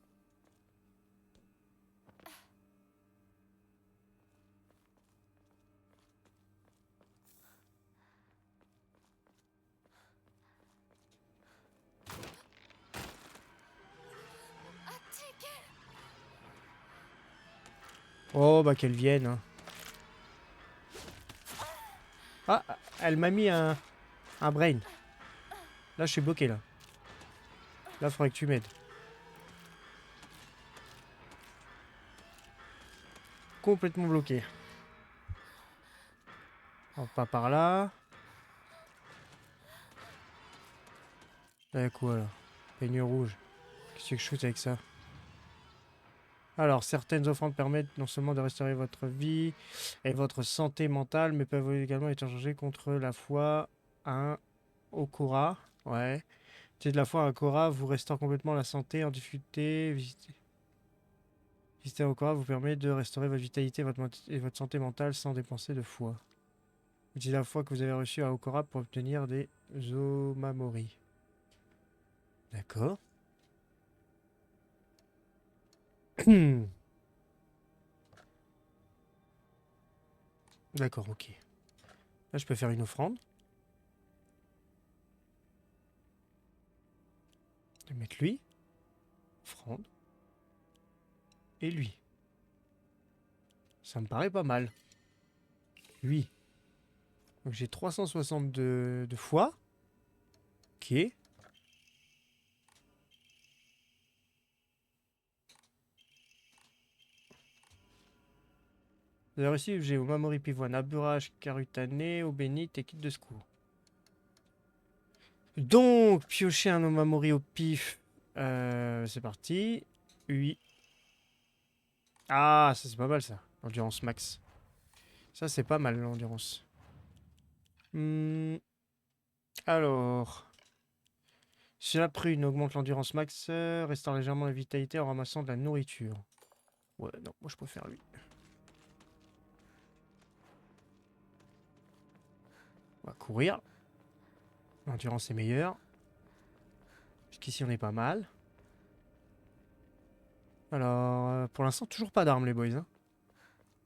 Oh bah qu'elle vienne. Hein. Ah, elle m'a mis un brain. Là je suis bloqué là. Là faudrait que tu m'aides. Complètement bloqué. Oh, pas par là. Là quoi là? Peigne rouge. Qu'est-ce que je shoot avec ça? Alors, certaines offrandes permettent non seulement de restaurer votre vie et votre santé mentale, mais peuvent également être changées contre la foi à un Okura. Ouais. C'est de la foi à un Okura vous restaure complètement la santé en difficulté. Visiter un Okura vous permet de restaurer votre vitalité et votre santé mentale sans dépenser de foi. Utilisez la foi que vous avez reçue à Okura pour obtenir des Omamori. D'accord. D'accord, ok. Là, je peux faire une offrande. Je vais mettre lui. Offrande. Et lui. Ça me paraît pas mal. Lui. Donc j'ai 362 de foi. Ok. D'ailleurs ici j'ai Omamori Pivoine, Aburage, Karutane, eau bénite et kit de secours. Donc piocher un Omamori au pif. C'est parti. Oui. Ah ça c'est pas mal ça. Endurance max. Ça c'est pas mal l'endurance. Alors. Si la prune augmente l'endurance max, restaure légèrement la vitalité en ramassant de la nourriture. Ouais, non, moi je préfère lui. On va courir. L'endurance est meilleure. Jusqu'ici on est pas mal. Alors, pour l'instant, toujours pas d'armes les boys. Hein.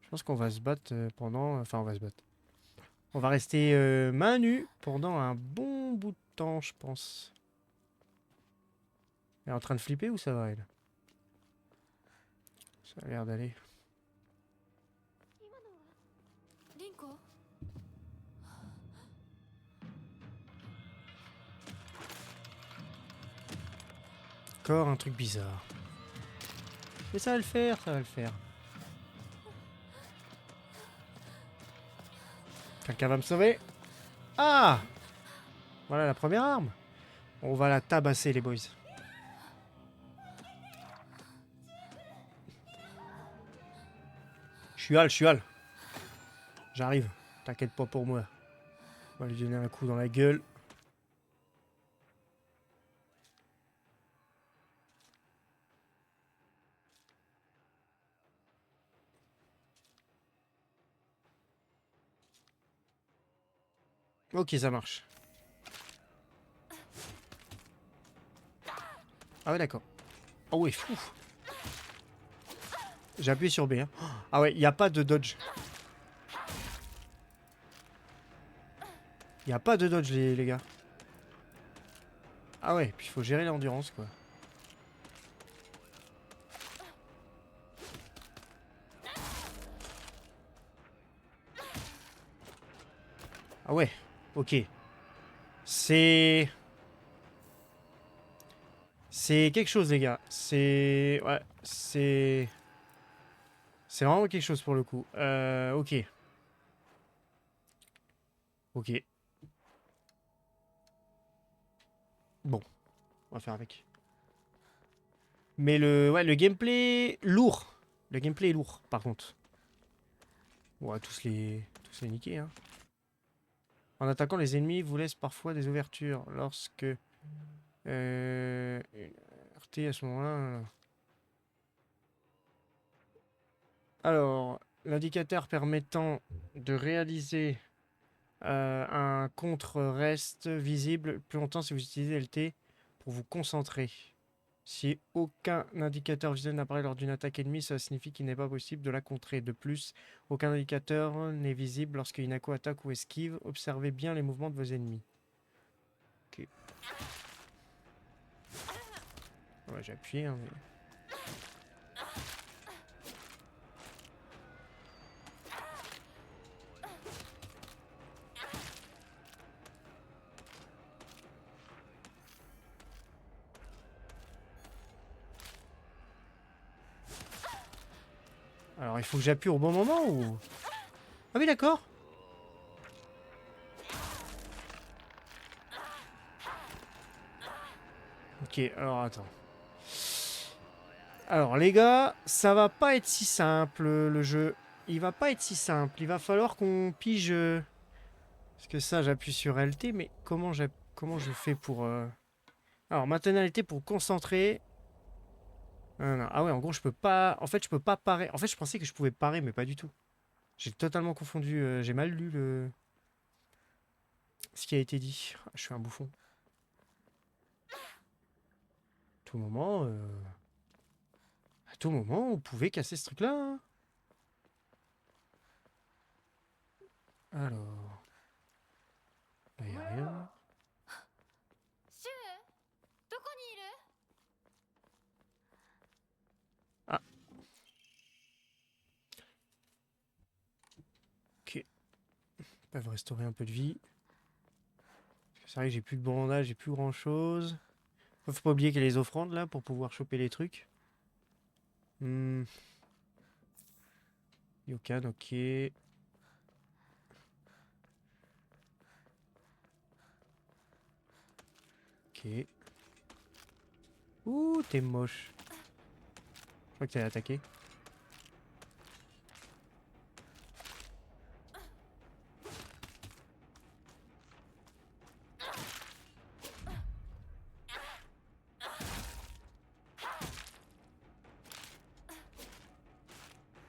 Je pense qu'on va se battre pendant... Enfin, on va se battre. On va rester main nue pendant un bon bout de temps, je pense. Elle est en train de flipper ou ça va, elle? Ça a l'air d'aller. リンコ Encore un truc bizarre. Mais ça va le faire, ça va le faire. Quelqu'un va me sauver? Ah! Voilà la première arme. On va la tabasser, les boys. Je suis hal, je suis hal. J'arrive. T'inquiète pas pour moi. On va lui donner un coup dans la gueule. Ok, ça marche. Ah ouais, d'accord. Oh ouais, fou. J'ai appuyé sur B. Hein. Ah ouais, il n'y a pas de dodge. Il n'y a pas de dodge, les gars. Ah ouais, puis il faut gérer l'endurance, quoi. Ah ouais, ok. C'est... C'est quelque chose, les gars. C'est... Ouais, c'est... C'est vraiment quelque chose pour le coup. Ok. Ok. Bon, on va faire avec. Mais ouais, le gameplay lourd. Le gameplay est lourd, par contre. On va tous les niquer. Hein. En attaquant, les ennemis vous laissent parfois des ouvertures. Lorsque... RT à ce moment-là... Alors, l'indicateur permettant de réaliser un contre reste visible plus longtemps si vous utilisez LT pour vous concentrer. Si aucun indicateur visuel n'apparaît lors d'une attaque ennemie, ça signifie qu'il n'est pas possible de la contrer. De plus, aucun indicateur n'est visible lorsque Inako attaque ou esquive. Observez bien les mouvements de vos ennemis. Ok. Ouais, j'ai appuyé. Hein, mais... Alors il faut que j'appuie au bon moment ou... Ah oui d'accord. Ok, alors attends. Alors les gars, ça va pas être si simple le jeu. Il va pas être si simple. Il va falloir qu'on pige... Parce que ça, j'appuie sur LT, mais comment je fais pour... Alors, maintenant LT pour concentrer. Non. Ah ouais, en gros, je peux pas... En fait, je peux pas parer. En fait, je pensais que je pouvais parer, mais pas du tout. J'ai totalement confondu. J'ai mal lu ce qui a été dit. Ah, je suis un bouffon. Tout moment... À tout moment, on pouvait casser ce truc-là. Hein. Alors... Là, y a rien. シュウどこにいる？ Ah. Ok. Ils peuvent restaurer un peu de vie. C'est vrai que j'ai plus de bandage, j'ai plus grand chose. Faut pas oublier qu'il y a les offrandes là pour pouvoir choper les trucs. Yokan, ok. Ok. Ouh, t'es moche. Je crois que t'allais attaquer.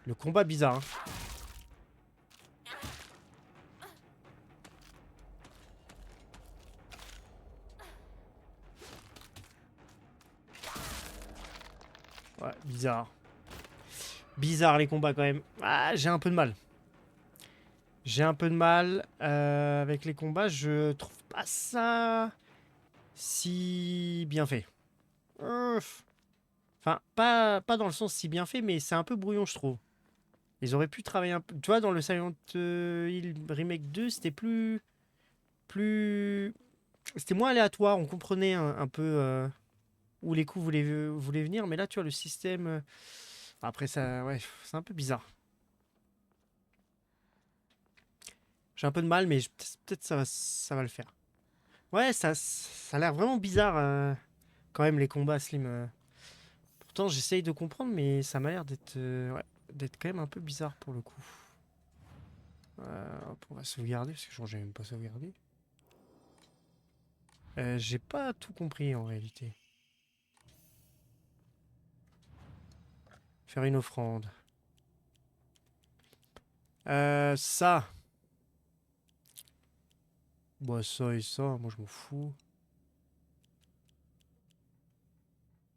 Le combat bizarre. Hein. Ouais, bizarre. Bizarre les combats quand même. Ah, j'ai un peu de mal. J'ai un peu de mal avec les combats. Je trouve pas ça si bien fait. Enfin, pas dans le sens si bien fait, mais c'est un peu brouillon, je trouve. Ils auraient pu travailler un peu. Tu vois, dans le Silent Hill Remake 2, c'était plus. C'était moins aléatoire. On comprenait un peu où les coups voulaient venir. Mais là, tu vois, le système. Après, ça. Ouais, c'est un peu bizarre. J'ai un peu de mal, mais peut-être ça va le faire. Ouais, ça a l'air vraiment bizarre quand même, les combats Slim. Pourtant, j'essaye de comprendre, mais ça m'a l'air ouais, d'être quand même un peu bizarre pour le coup. Hop, on va sauvegarder, parce que je crois que j'ai même pas sauvegardé. J'ai pas tout compris en réalité. Faire une offrande. Ça. Bah ça et ça, moi je m'en fous.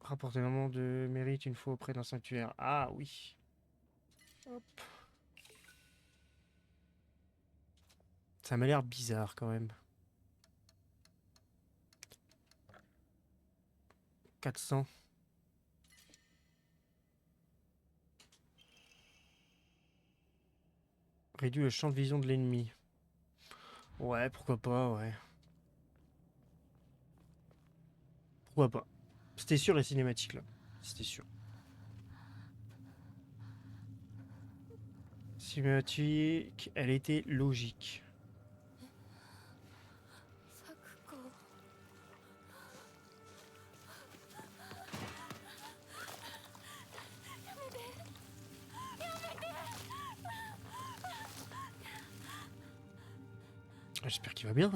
Rapporter un moment de mérite une fois auprès d'un sanctuaire. Ah oui. Hop. Ça m'a l'air bizarre quand même. 400. Réduit le champ de vision de l'ennemi. Ouais, pourquoi pas, ouais. Pourquoi pas. C'était sûr les cinématiques là. C'était sûr. Cinématique, elle était logique. サクコ。J'espère qu'il va bien.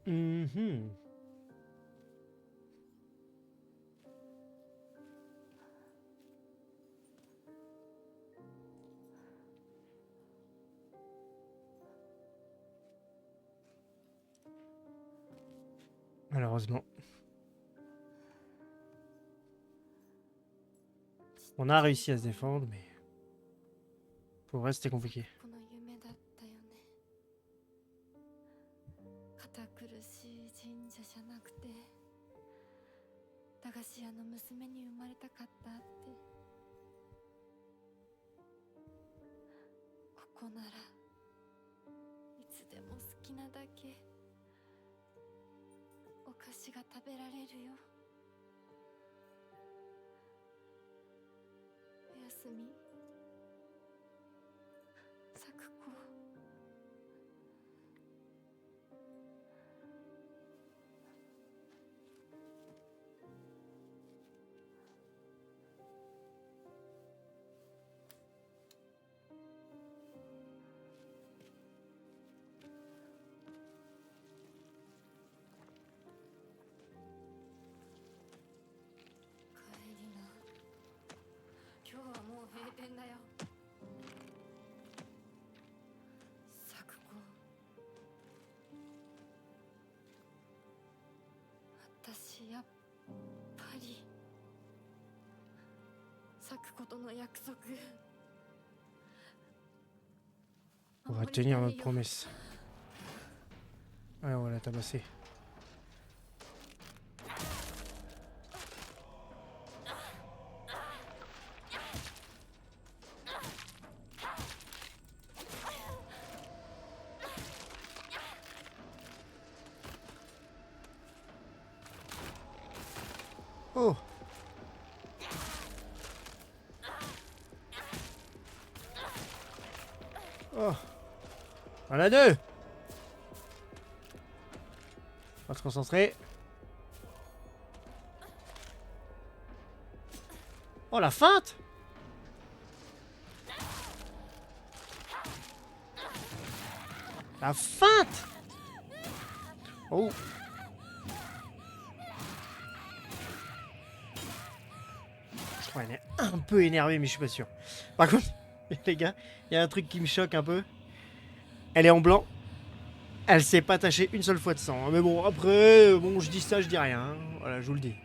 Mhm. Malheureusement. On a réussi à se défendre, mais pour le reste, c'était compliqué. この夢だったよね。堅苦しい神社じゃなくて駄菓子屋の娘に生まれたかったって。ここならいつでも好きなだけお菓子が食べられるよ。おやすみ、咲子。帰りな。今日はもう閉店だよ。咲子。私やっぱり咲子との約束 On va tenir notre promesse. Allez, on va la tabasser. Oh! Oh! On a deux! On va se concentrer. Oh, la feinte! La feinte! Oh! Je crois qu'elle est un peu énervée, mais je suis pas sûr. Par contre, les gars, il y a un truc qui me choque un peu. Elle est en blanc. Elle s'est pas tachée une seule fois de sang. Mais bon, après, bon, je dis ça, je dis rien. Hein. Voilà, je vous le dis.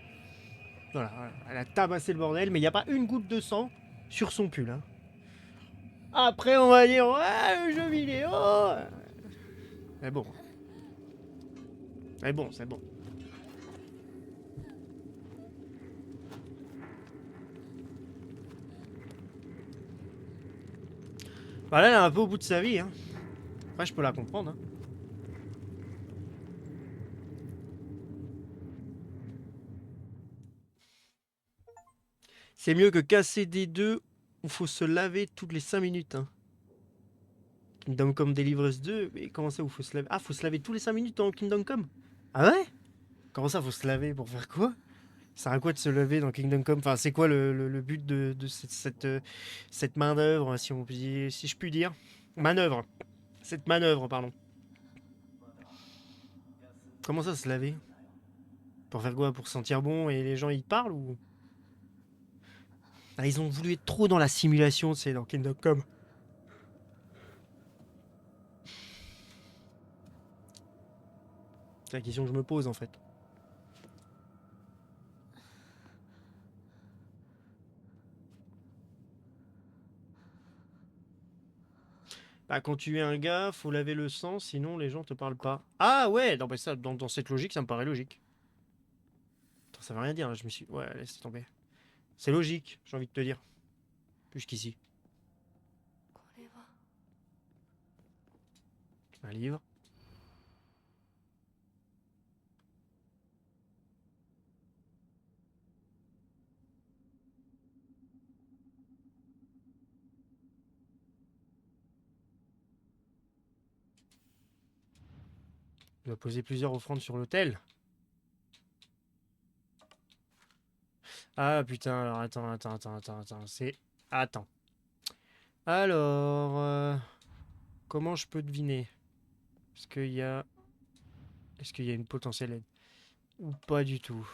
Voilà, voilà. Elle a tabassé le bordel, mais il n'y a pas une goutte de sang sur son pull. Hein. Après, on va dire, ouais, le jeu vidéo. Mais bon. Mais bon, c'est bon. Bah là, elle est un peu au bout de sa vie. Hein. Après, je peux la comprendre. Hein. C'est mieux que casser des deux où faut se laver toutes les 5 minutes. Hein. Kingdom Come Deliverance 2, mais comment ça où faut se laver? Ah, faut se laver tous les 5 minutes dans Kingdom Come? Ah ouais? Comment ça faut se laver pour faire quoi? Ça sert à quoi de se lever dans Kingdom Come? Enfin, c'est quoi le but de cette main d'œuvre, si je puis dire? Manœuvre. Cette manœuvre, pardon. Comment ça se laver? Pour faire quoi? Pour sentir bon et les gens ils parlent ou? Ah, ils ont voulu être trop dans la simulation, tu sais, dans Kingdom Come. C'est la question que je me pose en fait. Bah, quand tu es un gars, faut laver le sang, sinon les gens te parlent pas. Ah ouais, non, bah ça, dans cette logique, ça me paraît logique. Attends, ça veut rien dire, là, je me suis... Ouais, laisse tomber. C'est logique, j'ai envie de te dire. Plus qu'ici. これは Un livre. Il doit poser plusieurs offrandes sur l'autel. Ah putain, alors attends. C'est... Attends. Alors... comment je peux deviner? Est-ce qu'il y a... Est-ce qu'il y a une potentielle aide? Ou pas du tout?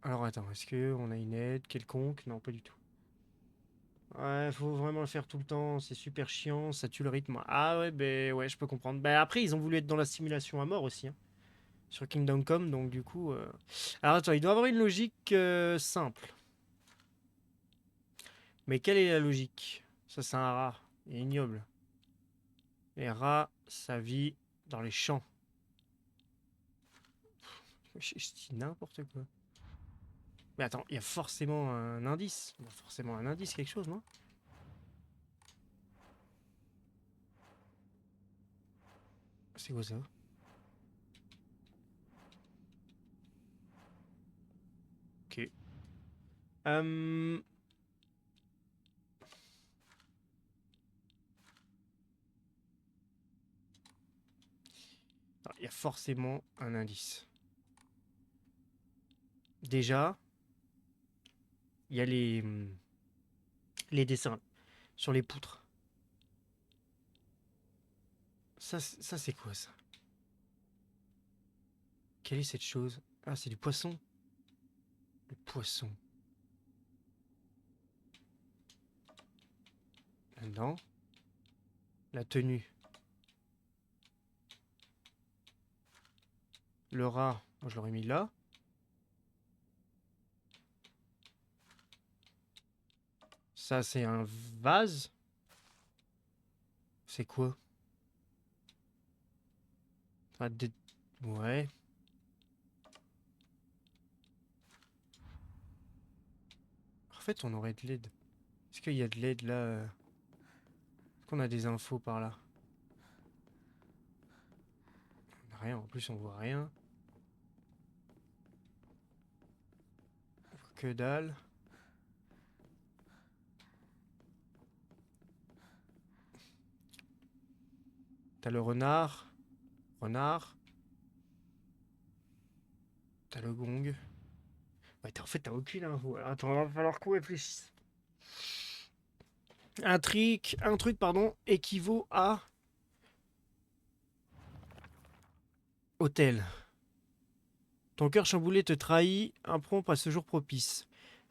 Alors attends, est-ce qu'on a une aide quelconque? Non, pas du tout. Ouais, faut vraiment le faire tout le temps, c'est super chiant, ça tue le rythme. Ah ouais, ben ouais, je peux comprendre. Ben après, ils ont voulu être dans la simulation à mort aussi, hein, sur Kingdom Come, donc du coup... Alors attends, il doit y avoir une logique simple. Mais quelle est la logique? Ça, c'est un rat, il est ignoble. Les rats, ça vit dans les champs. Je dis n'importe quoi. Mais attends, il y a forcément un indice. Il y a forcément un indice, quelque chose, non? C'est quoi ça? Ok. Euh, Il y a forcément un indice. Déjà, il y a les dessins sur les poutres. Ça c'est quoi ça? Quelle est cette chose? Ah, c'est du poisson. Le poisson. Là-dedans. La tenue. Le rat, moi je l'aurais mis là. Ça, c'est un vase. C'est quoi? Ah, ouais. En fait, on aurait de l'aide. Est-ce qu'il y a de l'aide là Est-ce qu'on a des infos par là? On a rien, en plus on voit rien. Que dalle. T'as le renard. Renard. T'as le gong. Ouais, en fait, t'as aucune info. Alors, attends, va falloir qu'on réfléchisse. Un truc, pardon, équivaut à hôtel. Ton cœur chamboulé te trahit, imprompt à ce jour propice.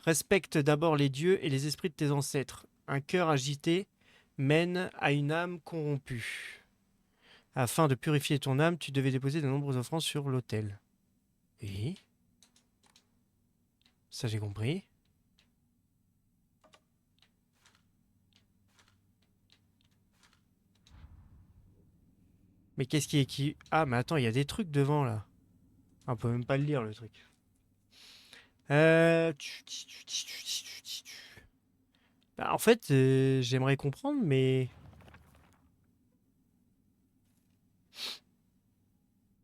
Respecte d'abord les dieux et les esprits de tes ancêtres. Un cœur agité mène à une âme corrompue. Afin de purifier ton âme, tu devais déposer de nombreuses offrandes sur l'autel. Oui, ça j'ai compris. Mais qu'est-ce qui est qui... Ah, mais attends, il y a des trucs devant là. On peut même pas le lire le truc. Euh... Bah, en fait, j'aimerais comprendre, mais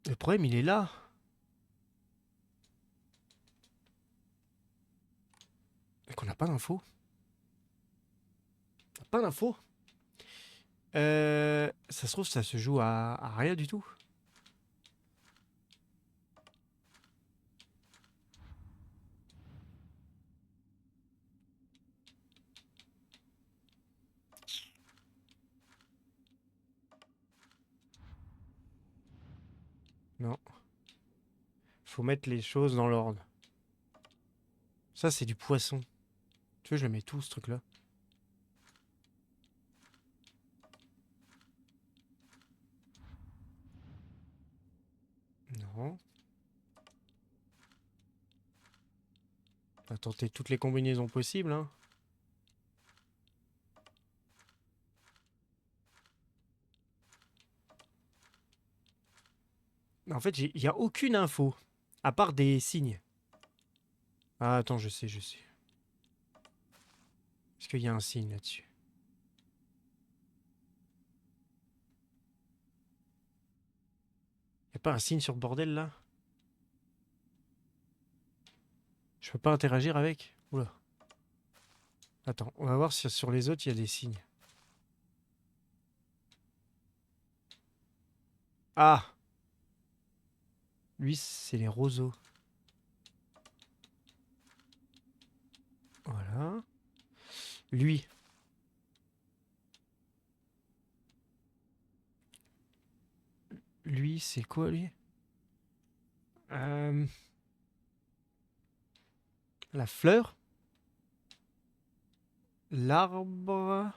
le problème il est là. Et qu'on n'a pas d'infos. On n'a pas d'infos. Ça se trouve, ça se joue à rien du tout. Non. Faut mettre les choses dans l'ordre. Ça, c'est du poisson. Tu veux, je le mets tout, ce truc-là. Non. On va tenter toutes les combinaisons possibles, hein. En fait, il n'y a aucune info. À part des signes. Ah, attends, je sais, je sais. Est-ce qu'il y a un signe là-dessus? Y a pas un signe sur le bordel, là? Je peux pas interagir avec? Oula. Attends, on va voir si sur les autres, il y a des signes. Ah! Lui, c'est les roseaux. Voilà. Lui. Lui, c'est quoi, lui? Euh, La fleur? L'arbre.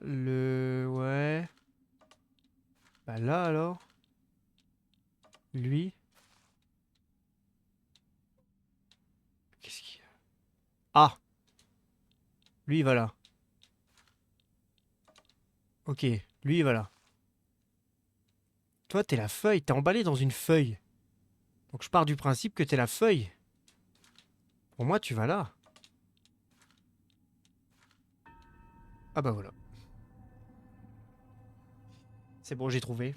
Ouais. Bah là alors. Lui. Qu'est-ce qu'il y a? Ah! Lui il va là. Ok, lui il va là. Toi t'es la feuille, t'es emballé dans une feuille. Donc je pars du principe que t'es la feuille. Pour moi tu vas là. Ah bah voilà. C'est bon, j'ai trouvé.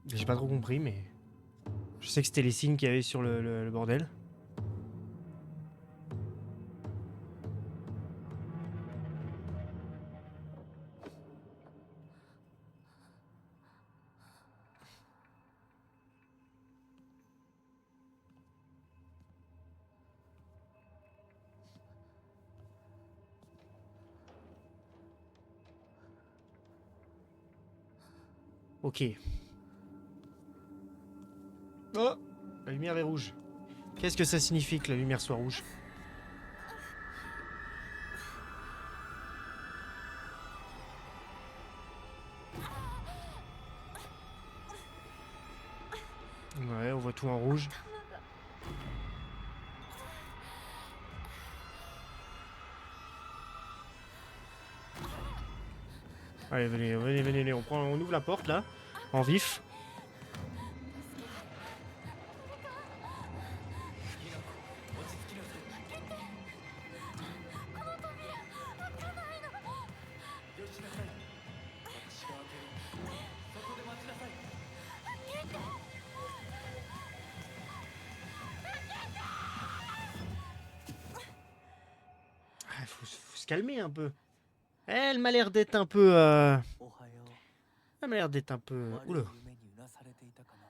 J'ai pas trop compris, mais... Je sais que c'était les signes qu'il y avait sur le bordel. Ok. Oh! La lumière est rouge. Qu'est-ce que ça signifie que la lumière soit rouge? Ouais, on voit tout en rouge. Allez, venez, venez, venez, venez. On ouvre la porte là, en vif. Ah, faut se calmer un peu. Elle m'a l'air d'être un peu. おはよ Elle m'a l'air d'être un peu. う。悪い Oula, 夢にうなされていたかな。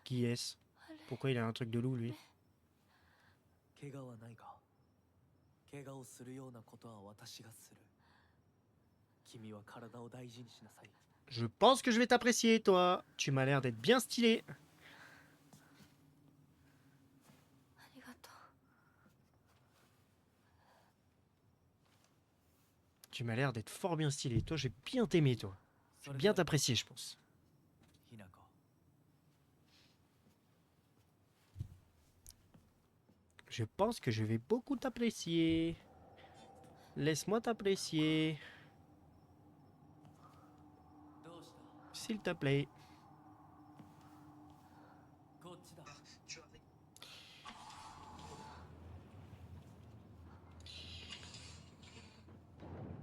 qui est-ce? Pourquoi il a un truc de loup lui? 怪我はないか。怪我をするようなことは私がする。君は体を大事にしなさい。 Je pense que je vais t'apprécier, toi. Tu m'as l'air d'être bien stylé. ありがとう。 Tu m'as l'air d'être fort bien stylé. Toi, j'ai bien t'aimer, toi. それで Bien は t'apprécier, je pense. ひなこ。 Je pense que je vais beaucoup t'apprécier. Laisse-moi t'apprécier. どうした S'il te plaît. こっちだ。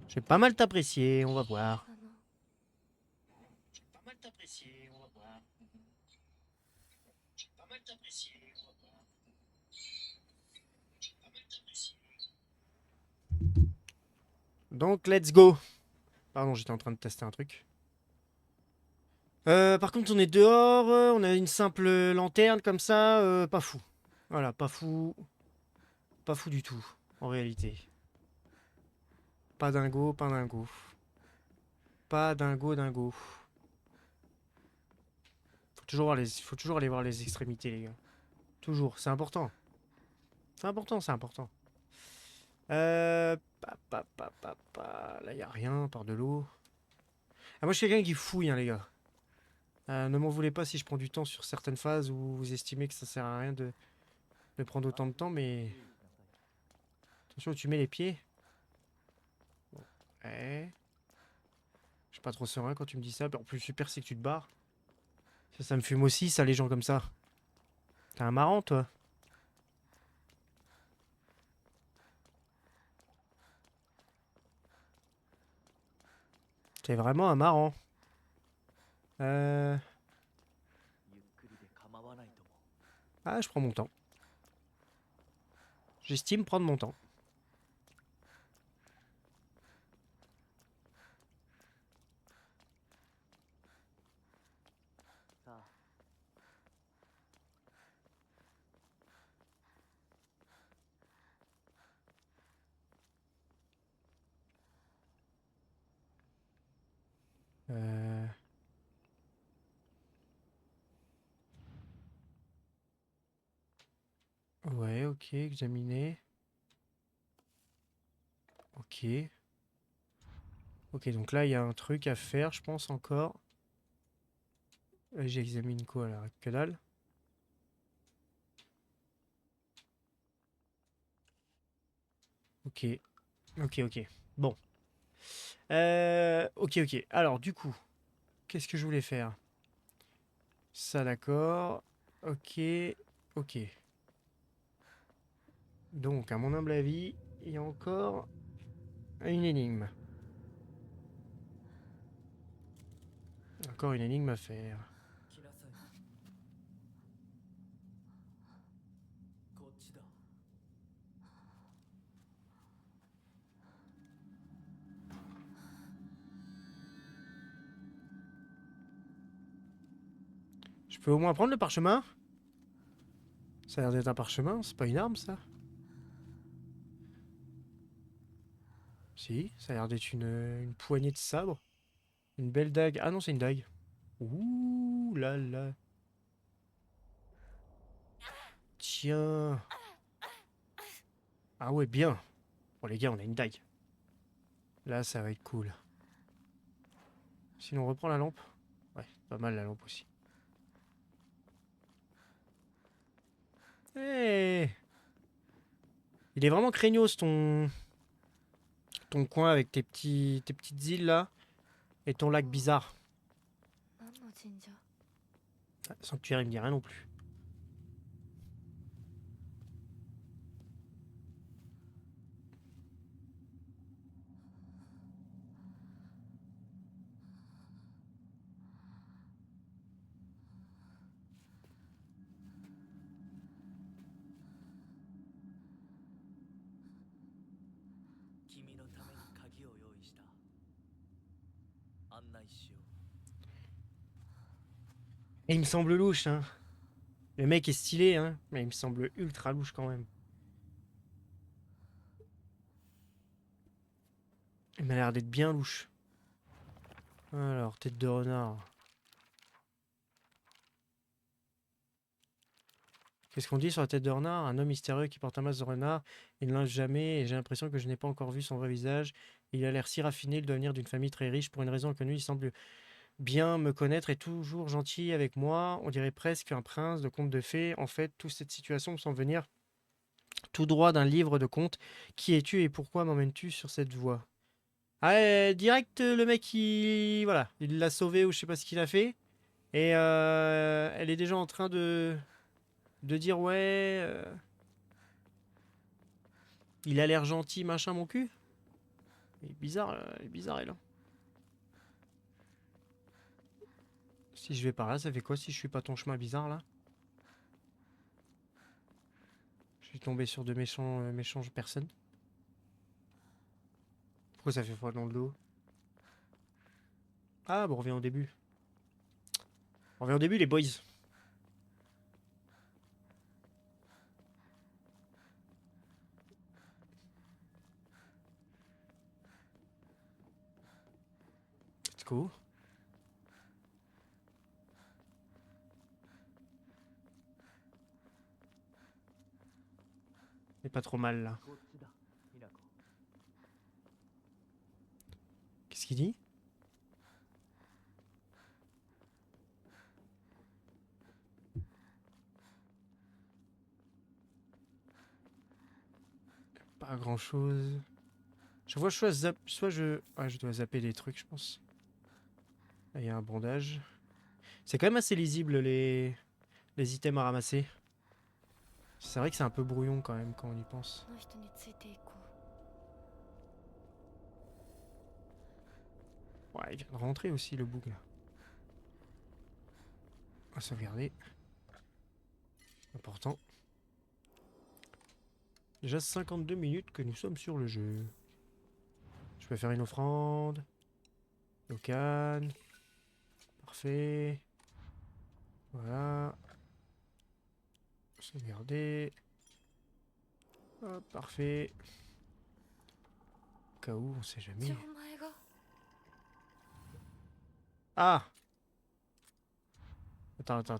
Je vais pas mal t'apprécier, on va voir. あの Je vais pas mal t'apprécier, on va voir. Je vais pas mal t'apprécier, on va voir. Je vais pas mal t'apprécier. Donc, let's go. Pardon, j'étais en train de tester un truc. Par contre, on est dehors, on a une simple lanterne comme ça, pas fou. Voilà, pas fou. Pas fou du tout, en réalité. Pas dingo, pas dingo. Pas dingo, dingo. Faut toujours aller voir les extrémités, les gars. Toujours, c'est important. C'est important, c'est important. Là, y a rien, par de l'eau. Ah, moi, je suis quelqu'un qui fouille, hein, les gars. Ne m'en voulez pas si je prends du temps sur certaines phases où vous estimez que ça sert à rien de prendre autant de temps, mais... Attention où tu mets les pieds. Bon. Ouais. Je suis pas trop serein quand tu me dis ça. En plus, super, c'est que tu te barres. Ça me fume aussi, ça, les gens comme ça. T'es un marrant, toi. T'es vraiment un marrant. ゆっくりで構わないとも。 Ah, je prends mon temps. J'estime prendre mon temps. Euh... Ouais, ok, examiner. Ok. Ok, donc là, il y a un truc à faire, je pense, encore. J'examine quoi, là? Que dalle. Ok. Ok, ok. Bon. Ok, ok. Alors, du coup, qu'est-ce que je voulais faire? Ça, d'accord. Ok. Ok. Donc, à mon humble avis, il y a encore une énigme. Encore une énigme à faire. 来なさい。こっちだ。Je peux au moins prendre le parchemin? Ça a l'air d'être un parchemin, c'est pas une arme, ça? Si, ça a l'air d'être une poignée de sabre. Une belle dague. Ah non, c'est une dague. Ouh là là. Tiens. Ah ouais, bien. Bon, les gars, on a une dague. Là, ça va être cool. Sinon, on reprend la lampe. Ouais, pas mal la lampe aussi. Hey, il est vraiment craignos ton coin avec tes petites îles là et ton lac bizarre. 何の神社？ Ah, sanctuaire, il me dit rien non plus. Et il me semble louche, hein. Le mec est stylé, hein, mais il me semble ultra louche quand même. Il m'a l'air d'être bien louche. Alors, tête de renard. Qu'est-ce qu'on dit sur la tête de renard? Un homme mystérieux qui porte un masque de renard. Il ne lance jamais et j'ai l'impression que je n'ai pas encore vu son vrai visage. Il a l'air si raffiné, il doit venir d'une famille très riche. Pour une raison inconnue, il semble bien me connaître et toujours gentil avec moi. On dirait presque un prince de conte de fées. En fait, toute cette situation me semble venir tout droit d'un livre de contes. Qui es-tu et pourquoi m'emmènes-tu sur cette voie? Ah, direct, le mec, voilà, il l'a sauvé ou je sais pas ce qu'il a fait. Et elle est déjà en train de dire ouais, il a l'air gentil, machin, mon cul. Il est bizarre, elle. Hein. Si je vais par là, ça fait quoi si je suis pas ton chemin bizarre là? Je suis tombé sur de méchants personnes. Pourquoi ça fait froid dans le dos? Ah, bon, on revient au début. On revient au début, les boys. Let's go. C'est pas trop mal là. Qu'est-ce qu'il dit? Pas grand chose. Je vois soit je. Ouais, je dois zapper des trucs, je pense. Là, il y a un bandage. C'est quand même assez lisible les items à ramasser. C'est vrai que c'est un peu brouillon quand même quand on y pense. この人についていこう。 Ouais, il vient de rentrer aussi le boug là. On va sauvegarder. Important. Déjà 52 minutes que nous sommes sur le jeu. Je peux faire une offrande. Locan. Parfait. Voilà. Sauvegarder. Hop, parfait. Au cas où, on sait じゃ jamais. あお前が Ah! Attends.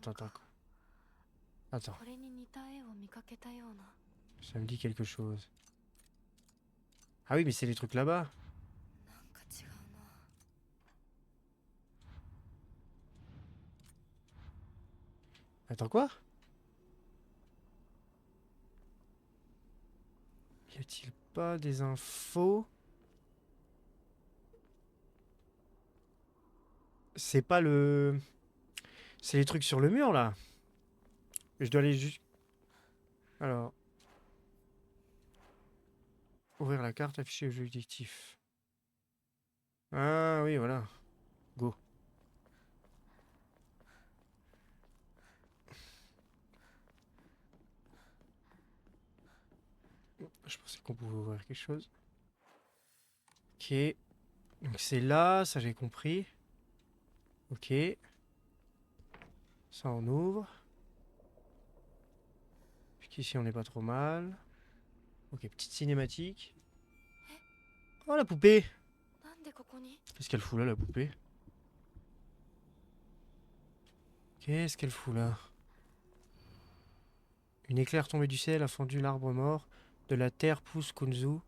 これに似た絵を見かけたような。 Ça me dit quelque chose. Ah oui, mais c'est les trucs là-bas. なんか違うな。 Attends, quoi? Y a-t-il pas des infos? C'est pas le... C'est les trucs sur le mur, là. Je dois aller juste... Alors... Ouvrir la carte, afficher le jeu objectif. Ah oui, voilà. Go. Je pensais qu'on pouvait ouvrir quelque chose. Ok. Donc c'est là, ça j'ai compris. Ok. Ça on ouvre. Jusqu'ici on n'est pas trop mal. Ok, petite cinématique. Oh la poupée! なんでここに？ Qu'est-ce qu'elle fout là, la poupée? Qu'est-ce qu'elle fout là? Une éclair tombée du ciel a fendu l'arbre mort de la terre Puskutsu,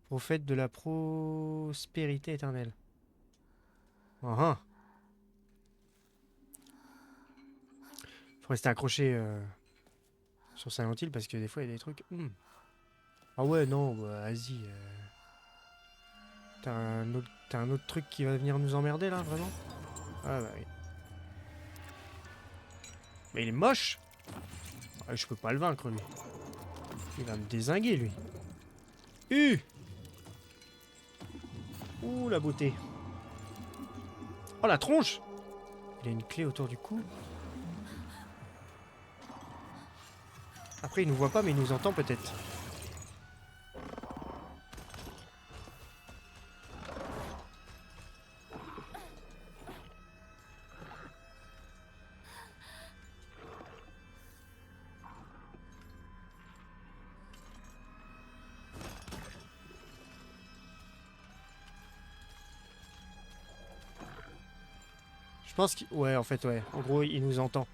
prophète de la prospérité éternelle. Ah ah. Faut rester accroché sur Silent Hill parce que des fois il y a des trucs. Ah ouais, non, bah, vas-y. T'as un autre truc qui va venir nous emmerder là, vraiment? Ah bah oui. Mais il est moche! Ah, je peux pas le vaincre lui. Il va me dézinguer lui. Ouh la beauté. Oh la tronche! Il a une clé autour du cou. Après il nous voit pas mais il nous entend peut-être. Je pense qu'il... Ouais, en fait, ouais. En gros, il nous entend.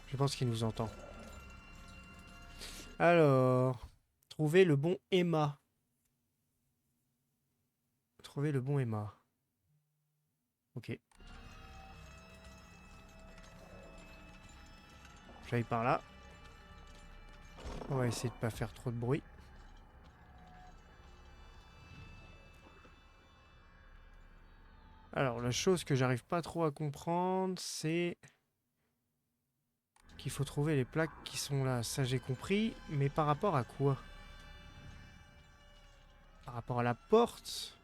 Je pense qu'il nous entend. Alors... Trouver le bon Emma. Trouver le bon Emma. Ok. J'aille par là. On va essayer de pas faire trop de bruit. Alors, la chose que j'arrive pas trop à comprendre, c'est qu'il faut trouver les plaques qui sont là. Ça, j'ai compris. Mais par rapport à quoi? Par rapport à la porte?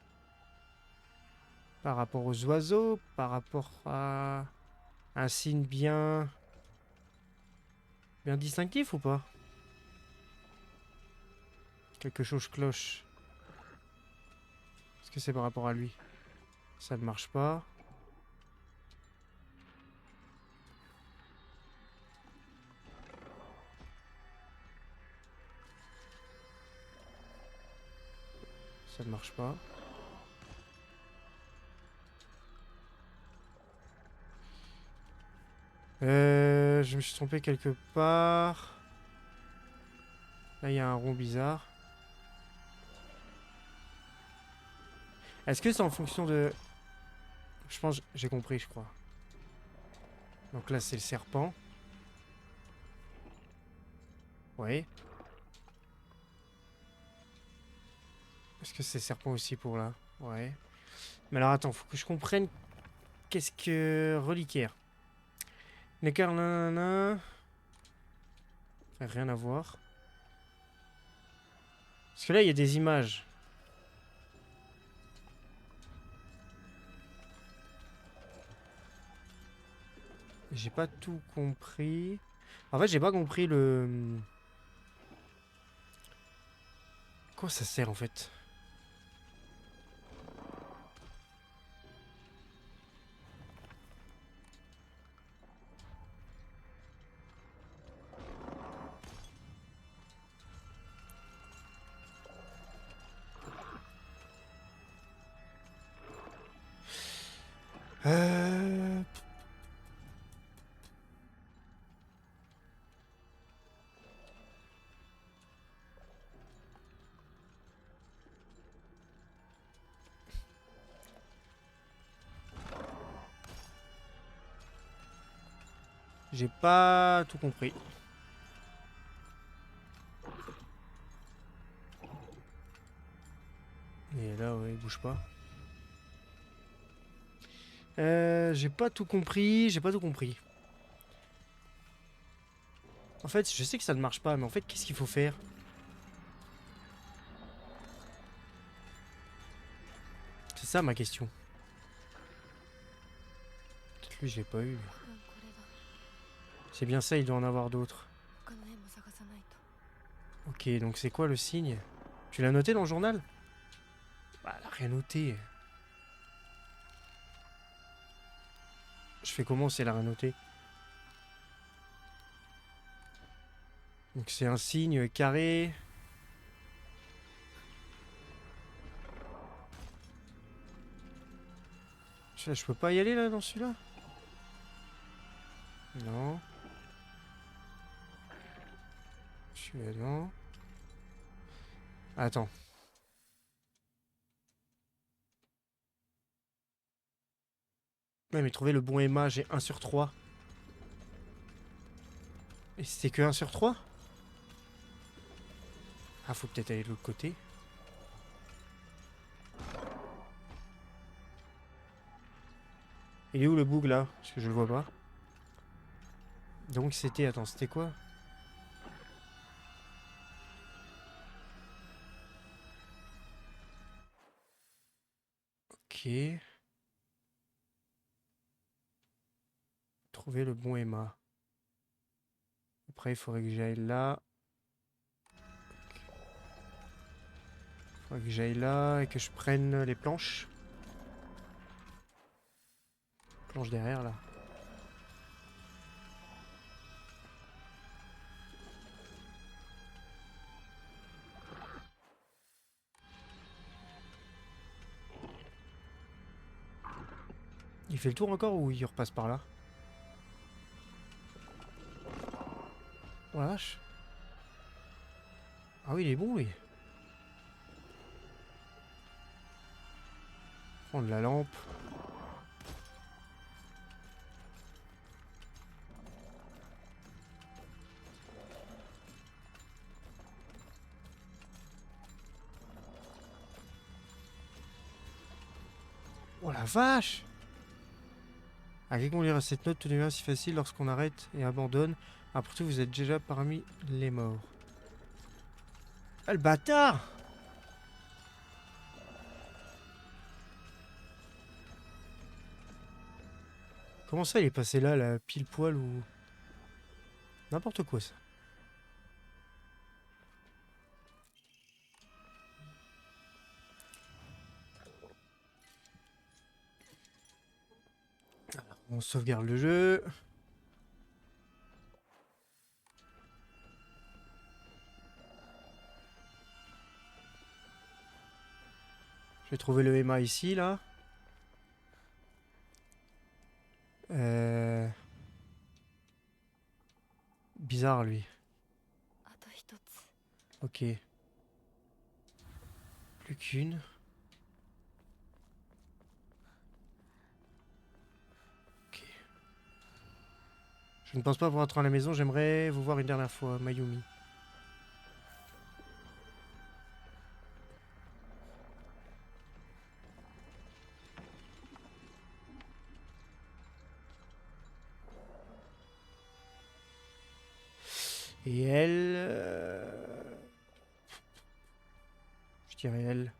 Par rapport aux oiseaux? Par rapport à un signe bien distinctif ou pas? Quelque chose cloche. Est-ce que c'est par rapport à lui? Ça ne marche pas. Ça ne marche pas. Je me suis trompé quelque part. Là, il y a un rond bizarre. Est-ce que c'est en fonction de... Je pense... J'ai compris, je crois. Donc là, c'est le serpent. Oui. Est-ce que c'est serpent aussi pour là? Ouais. Mais alors, attends, faut que je comprenne... Qu'est-ce que... Reliquaire. L'écart, nanana... Rien à voir. Parce que là, il y a des images. J'ai pas tout compris. En fait, j'ai pas compris le... Quoi ça sert en fait? Euh... J'ai pas tout compris. Et là, ouais, il bouge pas. J'ai pas tout compris, j'ai pas tout compris. En fait, je sais que ça ne marche pas, mais en fait, qu'est-ce qu'il faut faire? C'est ça ma question. Peut-être lui, je l'ai pas eu. 多分これだ C'est bien ça, il doit en avoir d'autres. 他の絵も探さないと Ok, donc c'est quoi le signe? Tu l'as noté dans le journal? Bah, elle a rien noté. Je fais comment si elle a rien noté? Donc c'est un signe carré. Je peux pas y aller là dans celui-là? Non. Celui-là non. Attends. Ouais, mais trouver le bon Emma, j'ai 1 sur 3. Et c'était que 1 sur 3? Ah, faut peut-être aller de l'autre côté. Il est où le bug là? Parce que je le vois pas. Donc c'était... Attends, c'était quoi? Ok. Trouver le bon Emma. Après, il faudrait que j'aille là. Il faudrait que j'aille là et que je prenne les planches. Planches derrière là. Il fait le tour encore ou il repasse par là? Oh la vache. Ah oui, il est bon lui. Prendre la lampe. Oh la vache! À qui qu'on lira cette note tout devient si facile lorsqu'on arrête et abandonne. Après tout, vous êtes déjà parmi les morts. Ah le bâtard! Comment ça il est passé là, la pile poil ou... N'importe quoi ça. On sauvegarde le jeu. Je vais trouver le Emma ici, là. Bizarre, lui. あと一つ Ok. Plus qu'une. Ok. Je ne pense pas pouvoir rentrer à la maison. J'aimerais vous voir une dernière fois, Mayumi. Et elle... Je dirais elle.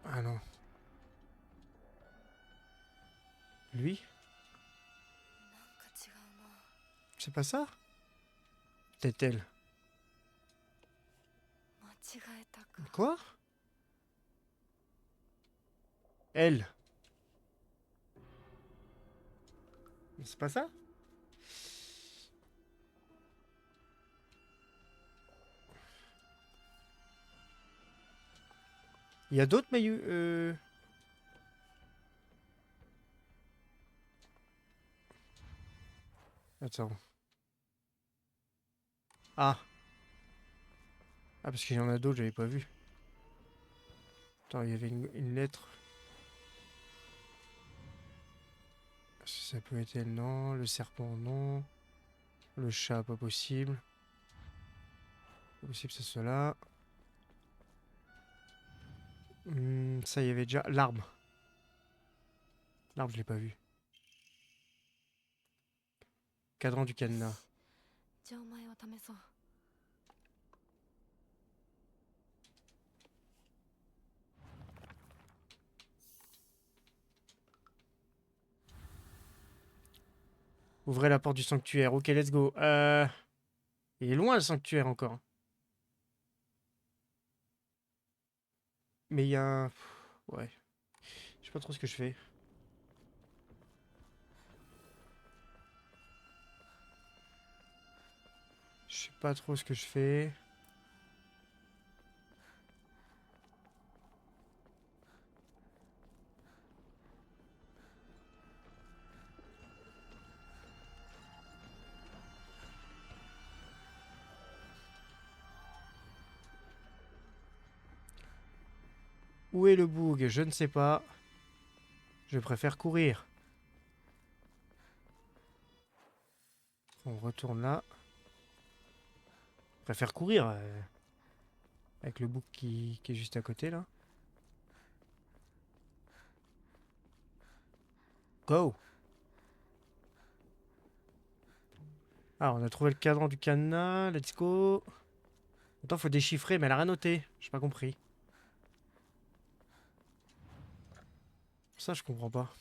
Ah non. Lui? なんか違うな C'est pas ça? Peut-être elle. 間違えたか Quoi? Elle. Mais c'est pas ça? Il y a d'autres Mayu... Attends. Ah. Ah, parce qu'il y en a d'autres, j'avais pas vu. Attends, il y avait une lettre. Ça peut être elle, non. Le serpent, non. Le chat, pas possible. Pas possible que ce soit là. Ça, il y avait déjà. L'arbre. L'arbre, je l'ai pas vu. Cadran du cadenas. 錠前を試そう。 Ouvrez la porte du sanctuaire. Ok, let's go. Il est loin le sanctuaire encore. Mais il y a un... Ouais. Je sais pas trop ce que je fais. Je sais pas trop ce que je fais. Où est le boug? Je ne sais pas. Je préfère courir. On retourne là. Je préfère courir. Avec le boug qui est juste à côté là. Go! Ah, on a trouvé le cadran du cadenas. Let's go. Attends, faut déchiffrer, mais elle a rien noté. J'ai pas compris. Ça, je comprends pas.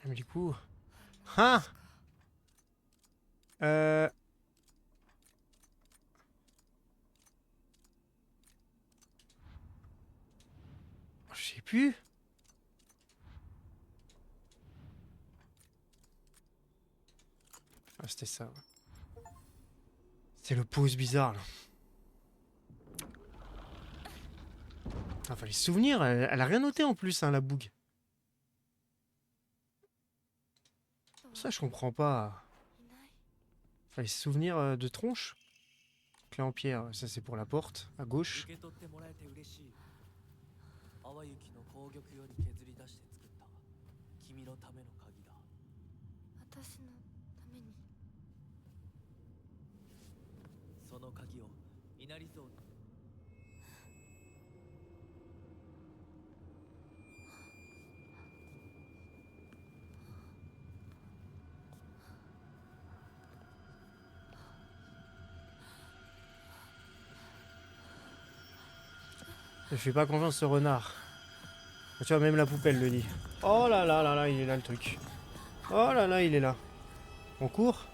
Mais du coup... Ah! Je sais plus. Ah, c'était ça. Ouais. C'est le pause bizarre, là. Ah, fallait se souvenir. Elle a rien noté en plus, hein, la boug. Ça, je comprends pas. Fallait se souvenir de tronche. Clé en pierre, ça c'est pour la porte, à gauche. 受け取ってもらえて嬉しい。淡雪の紅玉より削り出して作った君のための鍵だ。私のために。その鍵を稲荷像に。Je fais pas confiance ce renard. Tu vois, même la poubelle le dit. Oh là là là là, il est là le truc. Oh là là, il est là. On court?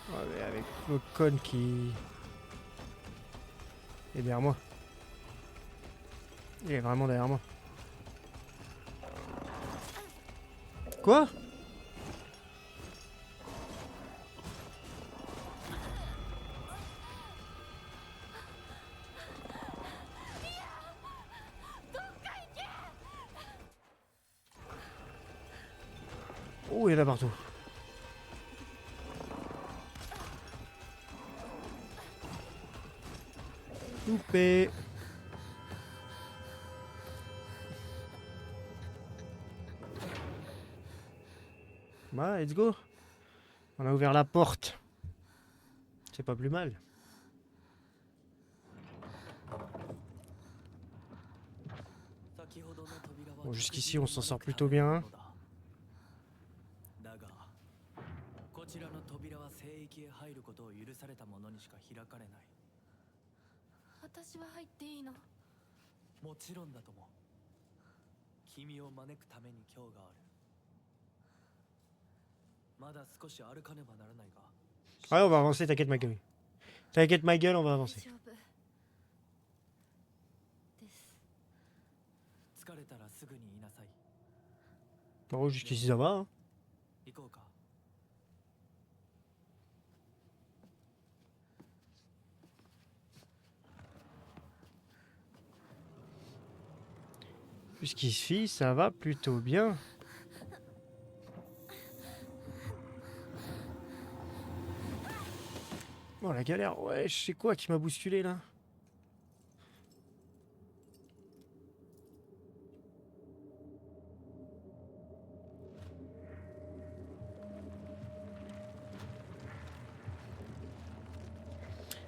Ouais, mais avec le con qui... est derrière moi. Il est vraiment derrière moi. Quoi? Oh, il y en a partout. Loupé. Bah, let's go. On a ouvert la porte. C'est pas plus mal. Bon, jusqu'ici, on s'en sort plutôt bien. だがこちらの扉は聖域へ入ることを許された者にしか開かれない。私は入っていいの？もちろんだとも。君を招くために今日がある。まだ少し歩かねばならないが。Ouais, on va avancer, t'inquiète ma gueule. T'inquiète ma gueule, on va 大 avancer. 丈夫です。疲れたらすぐに言いなさい。 Bon, jusqu'ici ça va. Hein. 行こうか。 Jusqu'ici, ça va plutôt bien. Oh la galère, ouais, je sais quoi qui m'a bousculé là.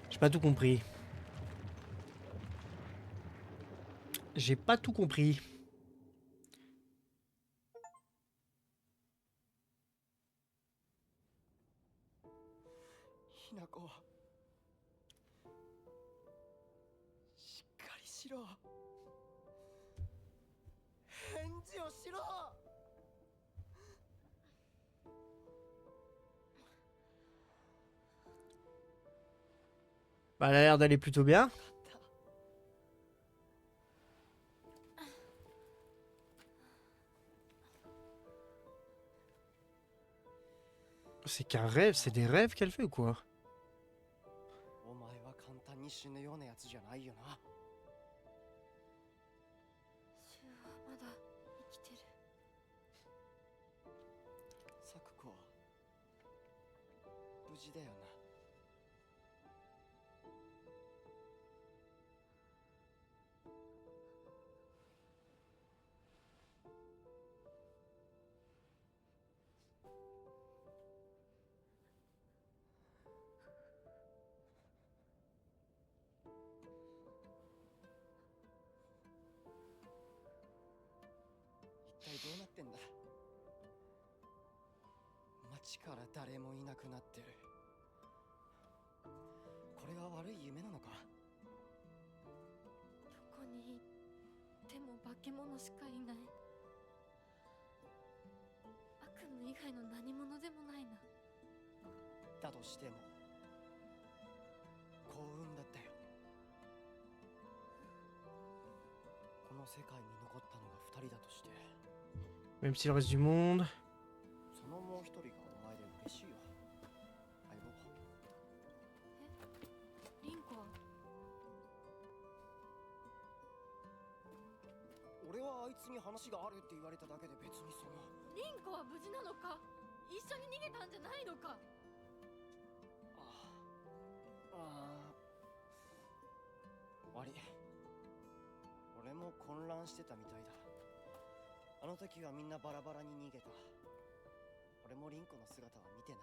J'ai pas tout compris. J'ai pas tout compris. Hinako. しっかりしろ。返事をしろ。 Bah, elle a l'air d'aller plutôt bien. C'est qu'un rêve, c'est des rêves qu'elle fait ou quoi? お前は簡単に死ぬようなやつじゃないよな。シュウはまだ生きてる。サクコは無事だよな。 一体どうなってんだ。街から誰もいなくなってる。これは悪い夢なのか。どこに行っても化け物しかいない。悪夢以外の何者でもないな。だとしても幸運だったよ。この世界に残ったのが2人だとして。 Même si le reste du monde. そのもう一人がお前で嬉しいよ。相棒。リンコは俺はあいつに話があるって言われただけで別にその。リンコは無事なのか。一緒に逃げたんじゃないのか。悪い。俺も混乱してたみたいだ。あの時はみんなバラバラに逃げた。俺もリンコの姿は見てない。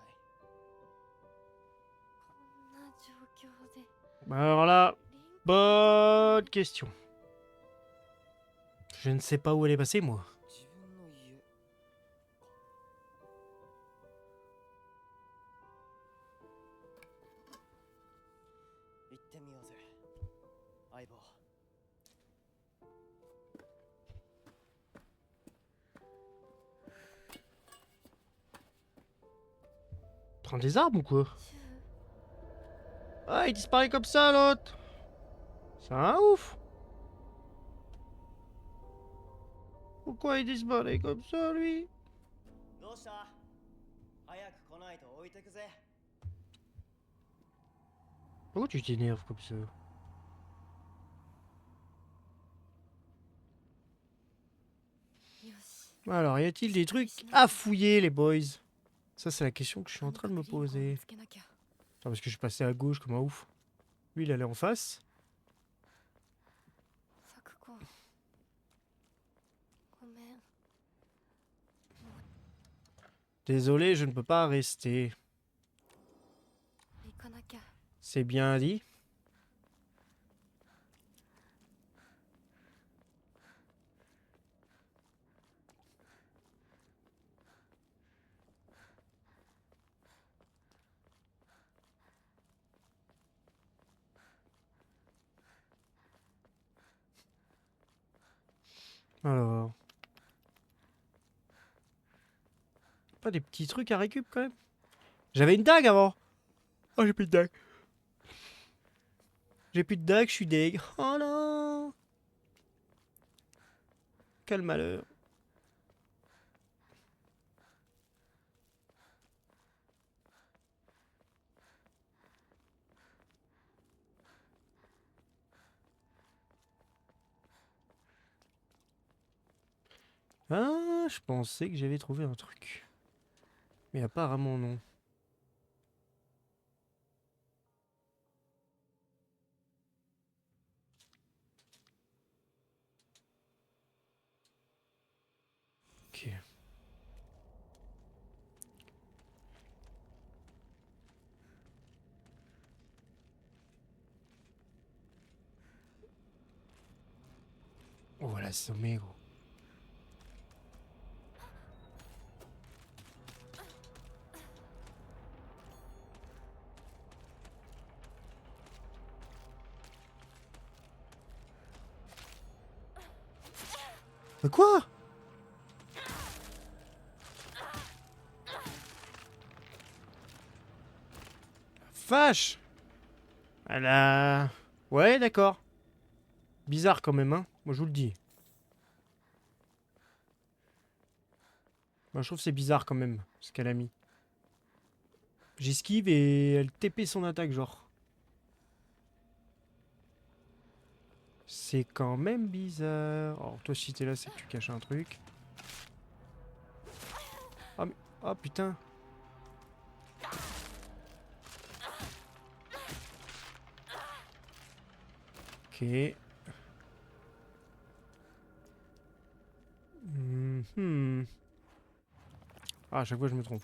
こんな状況で Bah alors là, リンコ bonne question. Je ne sais pas où elle est passée, moi. 自分の家か。行ってみようぜ、相棒。 Prendre des arbres ou quoi? シュウ Ah, il disparaît comme ça, l'autre. C'est un ouf. Pourquoi il disparaît comme ça, lui? どうした？早く来ないと置いてくぜ。 Pourquoi tu t'énerves comme ça? よし。 Alors, y a-t-il des trucs à fouiller, les boys? Ça, c'est la question que je suis en train de me poser. 見つけなきゃ。 Attends, parce que je suis passé à gauche comme un ouf. Lui, il allait en face. サクコ。ごめん。 Désolé, je ne peux pas rester. 行かなきゃ。 C'est bien dit. Alors. Pas des petits trucs à récup quand même. J'avais une dague avant. Oh, j'ai plus de dague. J'ai plus de dague, je suis deg. Oh non. Quel malheur. Ah, je pensais que j'avais trouvé un truc. Mais apparemment non. Oh, la sommet, gros. Mais quoi? Vache! Elle a... Ouais, d'accord. Bizarre quand même, hein. Moi, je vous le dis. Moi, je trouve que c'est bizarre quand même, ce qu'elle a mis. J'esquive et elle TP son attaque, genre. C'est quand même bizarre. Oh, toi, si t'es là, c'est que tu caches un truc. Oh, mais... oh putain. Ok. Mhm. Ah, à chaque fois, je me trompe.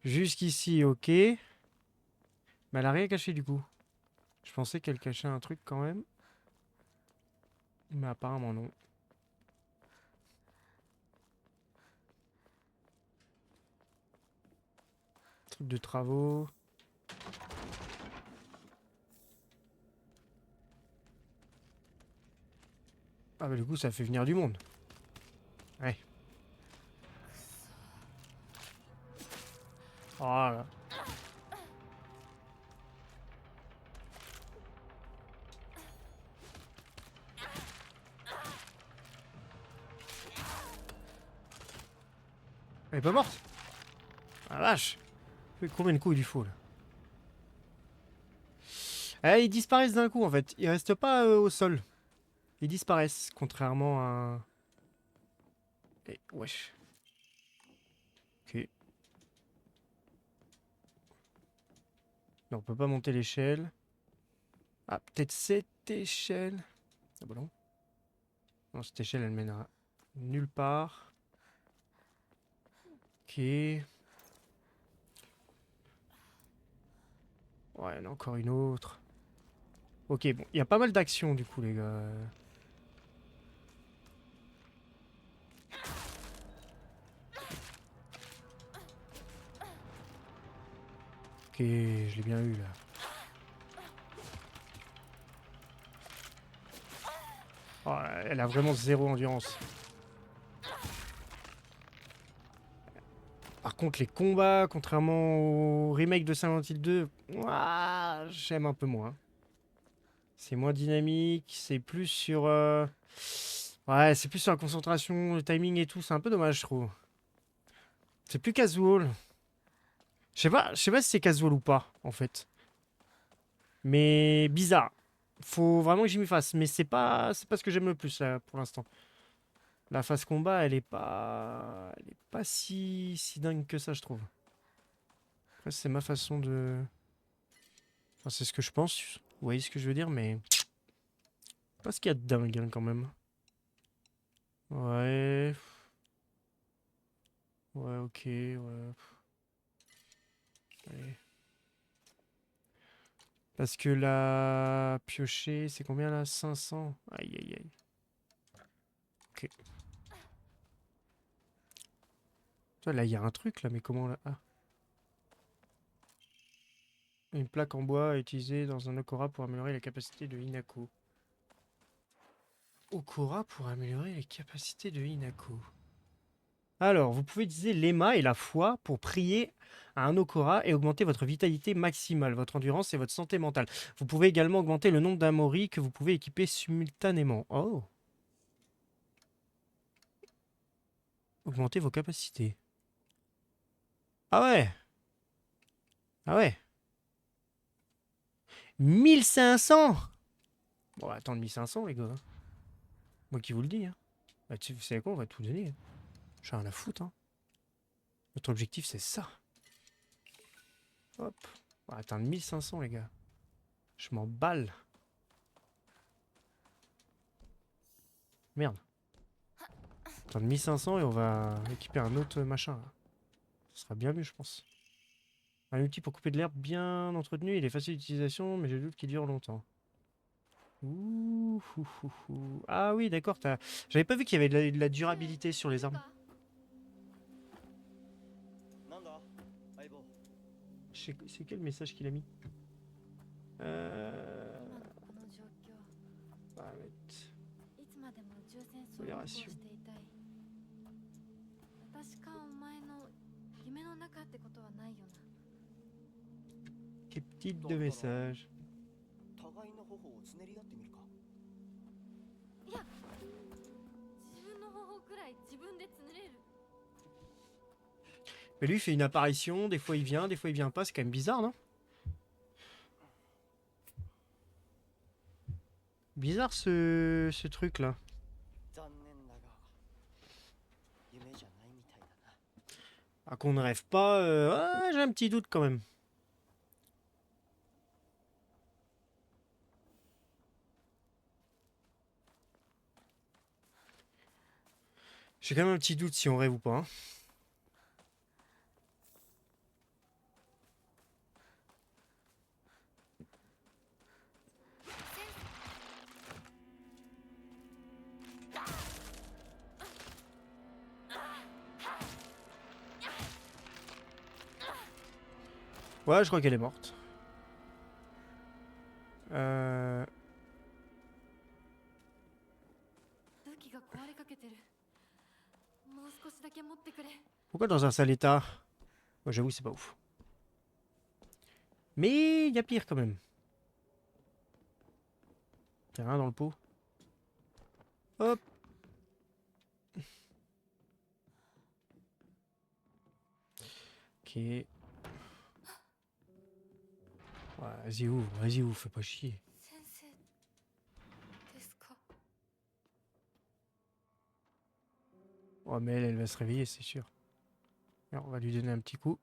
Jusqu'ici, ok. Mais elle a rien caché, du coup. Je pensais qu'elle cachait un truc quand même. Mais apparemment, non. Truc de travaux. Ah bah du coup ça fait venir du monde. Ouais. Oh là. Elle est pas morte. Ah la vache. Combien de coups il lui faut là? Ah, ils disparaissent d'un coup en fait. Ils restent pas au sol. Ils disparaissent. Contrairement à... Eh, wesh. Ok. Non, on peut pas monter l'échelle. Ah, peut-être cette échelle. Ah bah non. Non, cette échelle elle mène à nulle part. Ok. Ouais, il y en a encore une autre. Ok, bon, il y a pas mal d'actions du coup les gars. Ok, je l'ai bien eu là. Oh, elle a vraiment zéro endurance. Par contre, les combats, contrairement au remake de Silent Hill 2, ouah, j'aime un peu moins. C'est moins dynamique, c'est plus sur... Ouais, c'est plus sur la concentration, le timing et tout. C'est un peu dommage, je trouve. C'est plus casual. Je sais pas si c'est casual ou pas, en fait. Mais bizarre. Faut vraiment que j'y m'y fasse. Mais c'est pas ce que j'aime le plus, là, pour l'instant. La phase combat, elle est pas si dingue que ça, je trouve. Après, c'est ma façon de... Enfin, c'est ce que je pense. Vous voyez ce que je veux dire, mais... Pas ce qu'il y a de dingue, hein, quand même. Ouais... Ouais, ok, ouais... Allez. Parce que la piocher, c'est combien là? 500. Aïe, aïe, aïe. Ok. Toi, là, il y a un truc, là, mais comment là? Ah. Une plaque en bois utilisée dans un Okura pour améliorer la capacité de Hinako. Okura pour améliorer les capacités de Hinako. Alors, vous pouvez utiliser l'Ema et la foi pour prier à un Okura et augmenter votre vitalité maximale, votre endurance et votre santé mentale. Vous pouvez également augmenter le nombre d'Amori que vous pouvez équiper simultanément. Oh! Augmenter vos capacités. Ah ouais! Ah ouais! 1500! Bon, attendre 1500, les gars. Moi qui vous le dis, hein. Bah, vous savez quoi, on va tout donner. Hein. J'ai rien à foutre, hein. Notre objectif, c'est ça. Hop. On va atteindre 1500, les gars. Je m'en balle. Merde. Atteindre 1500 et on va équiper un autre machin, là. Ce sera bien mieux, je pense. Un outil pour couper de l'herbe bien entretenu. Il est facile d'utilisation, mais je doute qu'il dure longtemps. Ouh, ouh, ouh, ouh. Ah oui, d'accord. J'avais pas vu qu'il y avait de la durabilité sur les armes. なんだ相棒。 C'est quel message qu'il a mis 今のこの状況、 Ah, ouais. いつまでも宇宙戦争ごっこをしていたい。私かお前の夢の中ってことはないよな。 Quel petit de message. 互いの頬をつねり合ってみるか。いや、自分の方法くらい自分でつねれる。 Mais lui, il fait une apparition. Des fois, il vient. Des fois, il vient pas. C'est quand même bizarre, non? Bizarre ce truc-là. 残念だが夢じゃないみたいだな。 Ah, qu'on ne rêve pas. Ah, j'ai un petit doute quand même. J'ai quand même un petit doute si on rêve ou pas. Hein. Ouais, je crois qu'elle est morte. 武器が壊れかけてる。もう少しだけ持ってくれ。 Pourquoi dans un sale état? Moi, j'avoue, c'est pas ouf. Mais il y a pire quand même. Y'a rien dans le pot. Hop. Ok. Ouais, vas-y ouvre, fais pas chier. 先生ですか。 Ouais, mais elle va se réveiller, c'est sûr. Alors, on va lui donner un petit coup.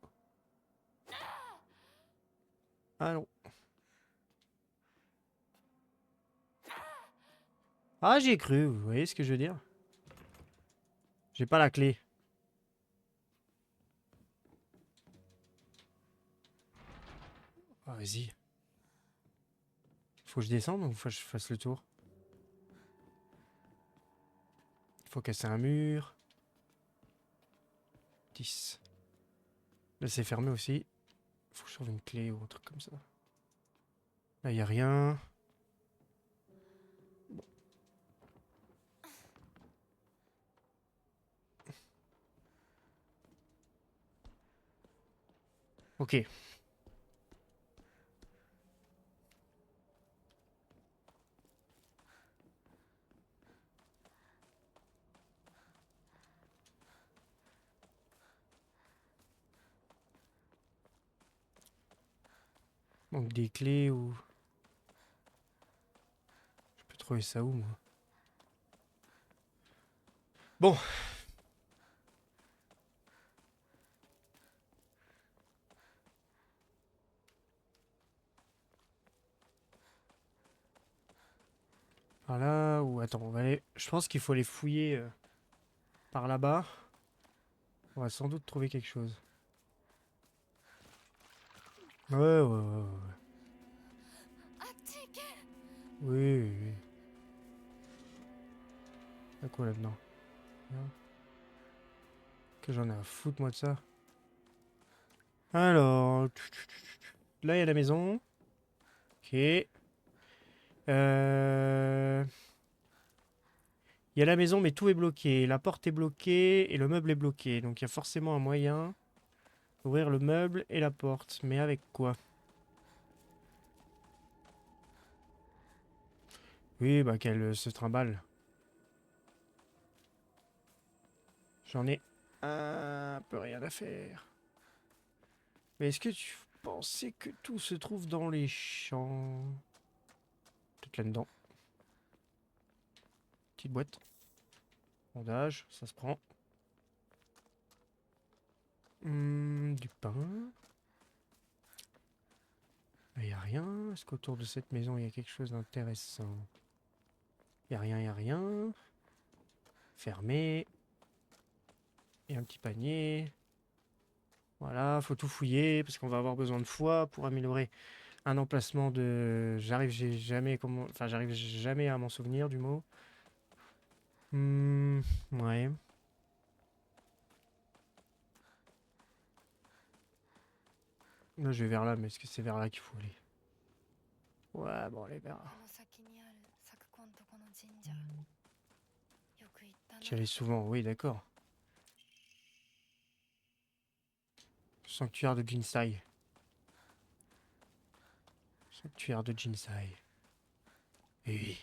Ah non. Ah, j'y ai cru, vous voyez ce que je veux dire? J'ai pas la clé. Ah, vas-y. Faut que je descende ou faut que je fasse le tour? Il faut casser un mur. 10. Là, c'est fermé aussi. Faut que je trouve une clé ou un truc comme ça. Là, y a rien. Bon. Ok. Manque des clés ou... Je peux trouver ça où, moi? Bon. Par là ou... Attends, on va aller... Je pense qu'il faut aller fouiller par là-bas. On va sans doute trouver quelque chose. Ouais. あっち行け。 Oui. Y'a quoi là-dedans? Rien. Que j'en ai à foutre, moi, de ça. Alors... Là, il y a la maison. Ok. Il y a la maison, mais tout est bloqué. La porte est bloquée et le meuble est bloqué. Donc, il y a forcément un moyen d'ouvrir le meuble et la porte. Mais avec quoi? Oui, bah, qu'elle se trimballe. J'en ai un peu rien à faire. Mais est-ce que tu pensais que tout se trouve dans les champs? Peut-être là-dedans. Petite boîte. Bandage, ça se prend. Du pain. Il n'y a rien. Est-ce qu'autour de cette maison, il y a quelque chose d'intéressant? Il n'y a rien, il n'y a rien. Fermé. Et un petit panier. Voilà, faut tout fouiller parce qu'on va avoir besoin de foi pour améliorer Un emplacement de... J'arrive jamais à m'en souvenir du mot. Ouais. Là, je vais vers là, mais est-ce que c'est vers là qu'il faut aller? Ouais, bon, allez, vers là. この先にある咲子んとこの神社よく行ったな。 J'y allais souvent, oui, d'accord. Sanctuaire de Jinsai. Sanctuaire de Jinsai. Eh oui.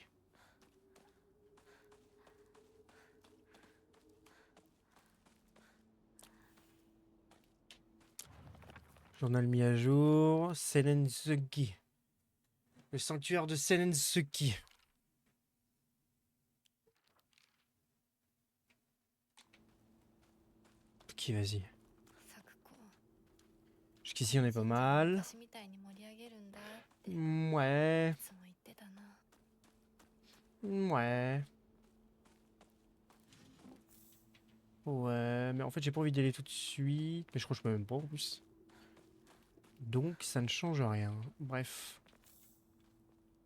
Journal mis à jour. Senensuki. Le sanctuaire de Senensuki. Ok, vas-y. 咲子 Jusqu'ici, on est pas mal. 私みたいに盛り上げるんだってい Ouais. つも言ってたな。 Ouais. Ouais, mais en fait, j'ai pas envie d'y aller tout de suite. Mais je crois que je peux même pas en plus. Donc, ça ne change rien. Bref.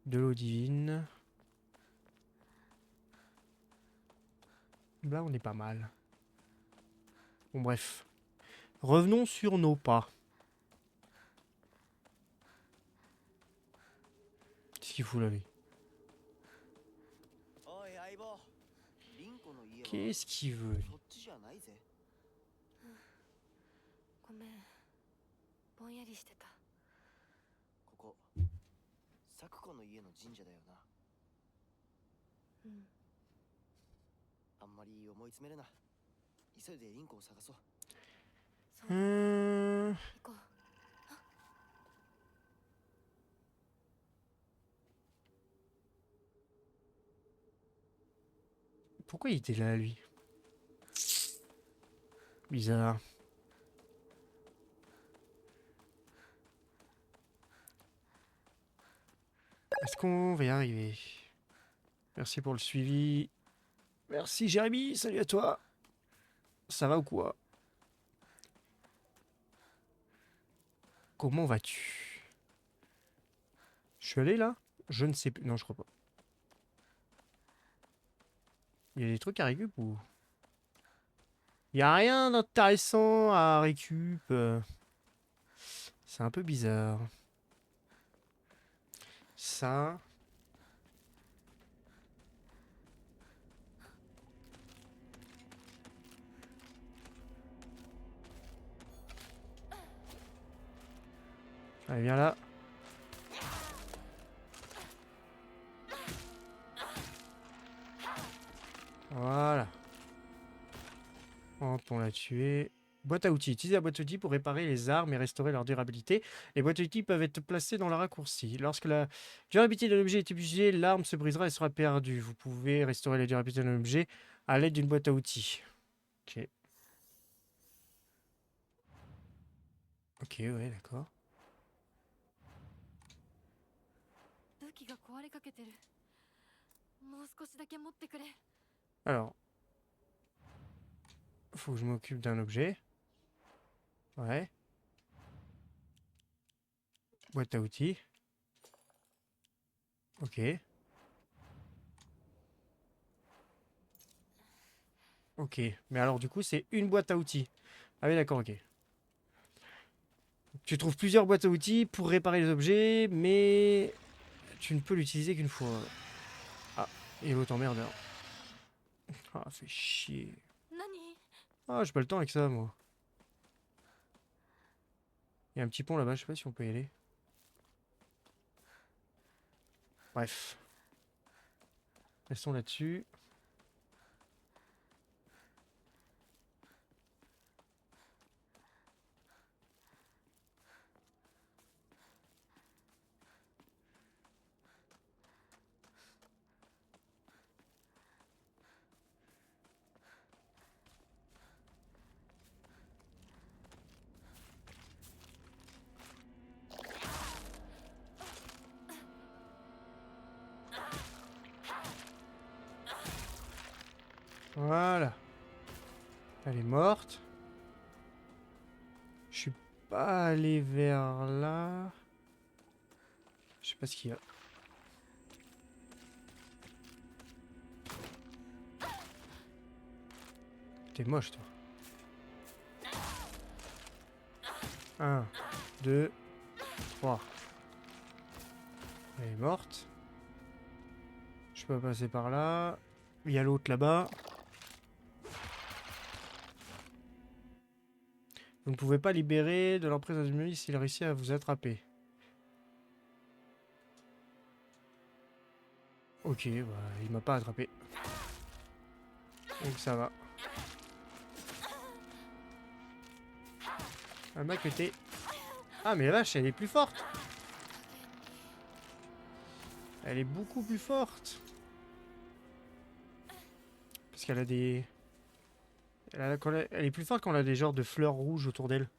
De l'eau divine. Là, on est pas mal. Bon, bref. Revenons sur nos pas. Qu'est-ce qu'il fout là, lui? おい相棒、リンコの家は Qu'est-ce qu'il veut, lui? そっちじゃないぜ。ごめん、ぼんやりしてた。ここサクコの家の神社だよな。うん。あんまり思い詰めるな。急いでリンコを探そう。そう、行こう。 Pourquoi il était là, lui? Bizarre. Est-ce qu'on va y arriver? Merci pour le suivi. Merci Jérémy, salut à toi. Ça va ou quoi? Comment vas-tu? Je suis allé là? Je ne sais plus. Non, je crois pas. Il y a des trucs à récup ou? Il y a rien d'intéressant à récup. C'est un peu bizarre. Ça. Allez, viens là. Voilà. Hop, on l'a tué. Boîte à outils. Utilisez la boîte à outils pour réparer les armes et restaurer leur durabilité. Les boîtes à outils peuvent être placées dans le raccourci. Lorsque la durabilité de l'objet est épuisée, l'arme se brisera et sera perdue. Vous pouvez restaurer la durabilité d'un objet à l'aide d'une boîte à outils. Ok. Ok, ouais, d'accord. 武器が壊れかけてる。もう少しだけ持ってくれ。 Alors. Faut que je m'occupe d'un objet. Ouais. Boîte à outils. Ok. Ok. Mais alors du coup c'est une boîte à outils. Ah oui d'accord, ok. Tu trouves plusieurs boîtes à outils pour réparer les objets, mais tu ne peux l'utiliser qu'une fois. Ah, et l'autre emmerdeur. Ah, fait chier. 何？ Ah, j'ai pas le temps avec ça, moi. Il y a un petit pont là-bas, je sais pas si on peut y aller. Bref. Restons là-dessus. Voilà. Elle est morte. Je suis pas allé vers là. Je sais pas ce qu'il y a. T'es moche, toi. 1, 2, 3. Elle est morte. Je peux passer par là. Il y a l'autre là-bas. Vous ne pouvez pas libérer de l'emprise d'Azumuri s'il réussit à vous attraper. Ok, bah, il m'a pas attrapé. Donc ça va. Elle m'a cuté. Ah mais la vache, elle est plus forte. Elle est beaucoup plus forte. Parce qu'elle a des... Elle est plus forte quand elle a des genres de fleurs rouges autour d'elle.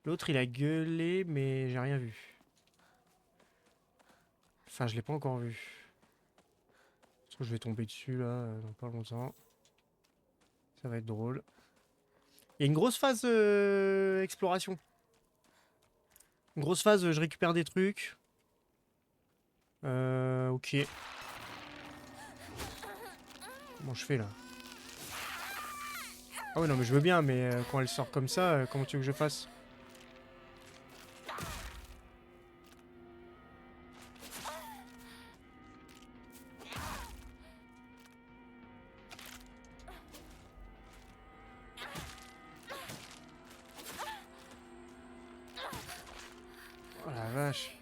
L'autre il a gueulé mais j'ai rien vu. Enfin je l'ai pas encore vu. Je trouve que je vais tomber dessus là dans pas longtemps. Ça va être drôle. Il y a une grosse phase exploration. Une grosse phase je récupère des trucs. Ok. Comment je fais là? Ah ouais non mais je veux bien mais quand elle sort comme ça, comment tu veux que je fasse? Oh la vache.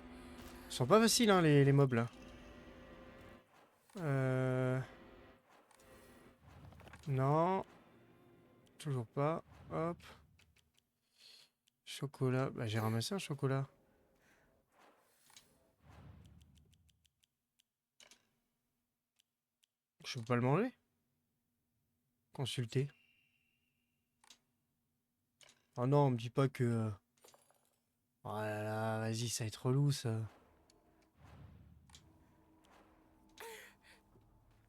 Ils sont pas faciles hein les mobs là. Non. Toujours pas. Hop. Chocolat. Bah j'ai ramassé un chocolat. Je peux pas le manger? Consulter. Oh non, on me dit pas que... Oh là là, vas-y, ça va être relou ça.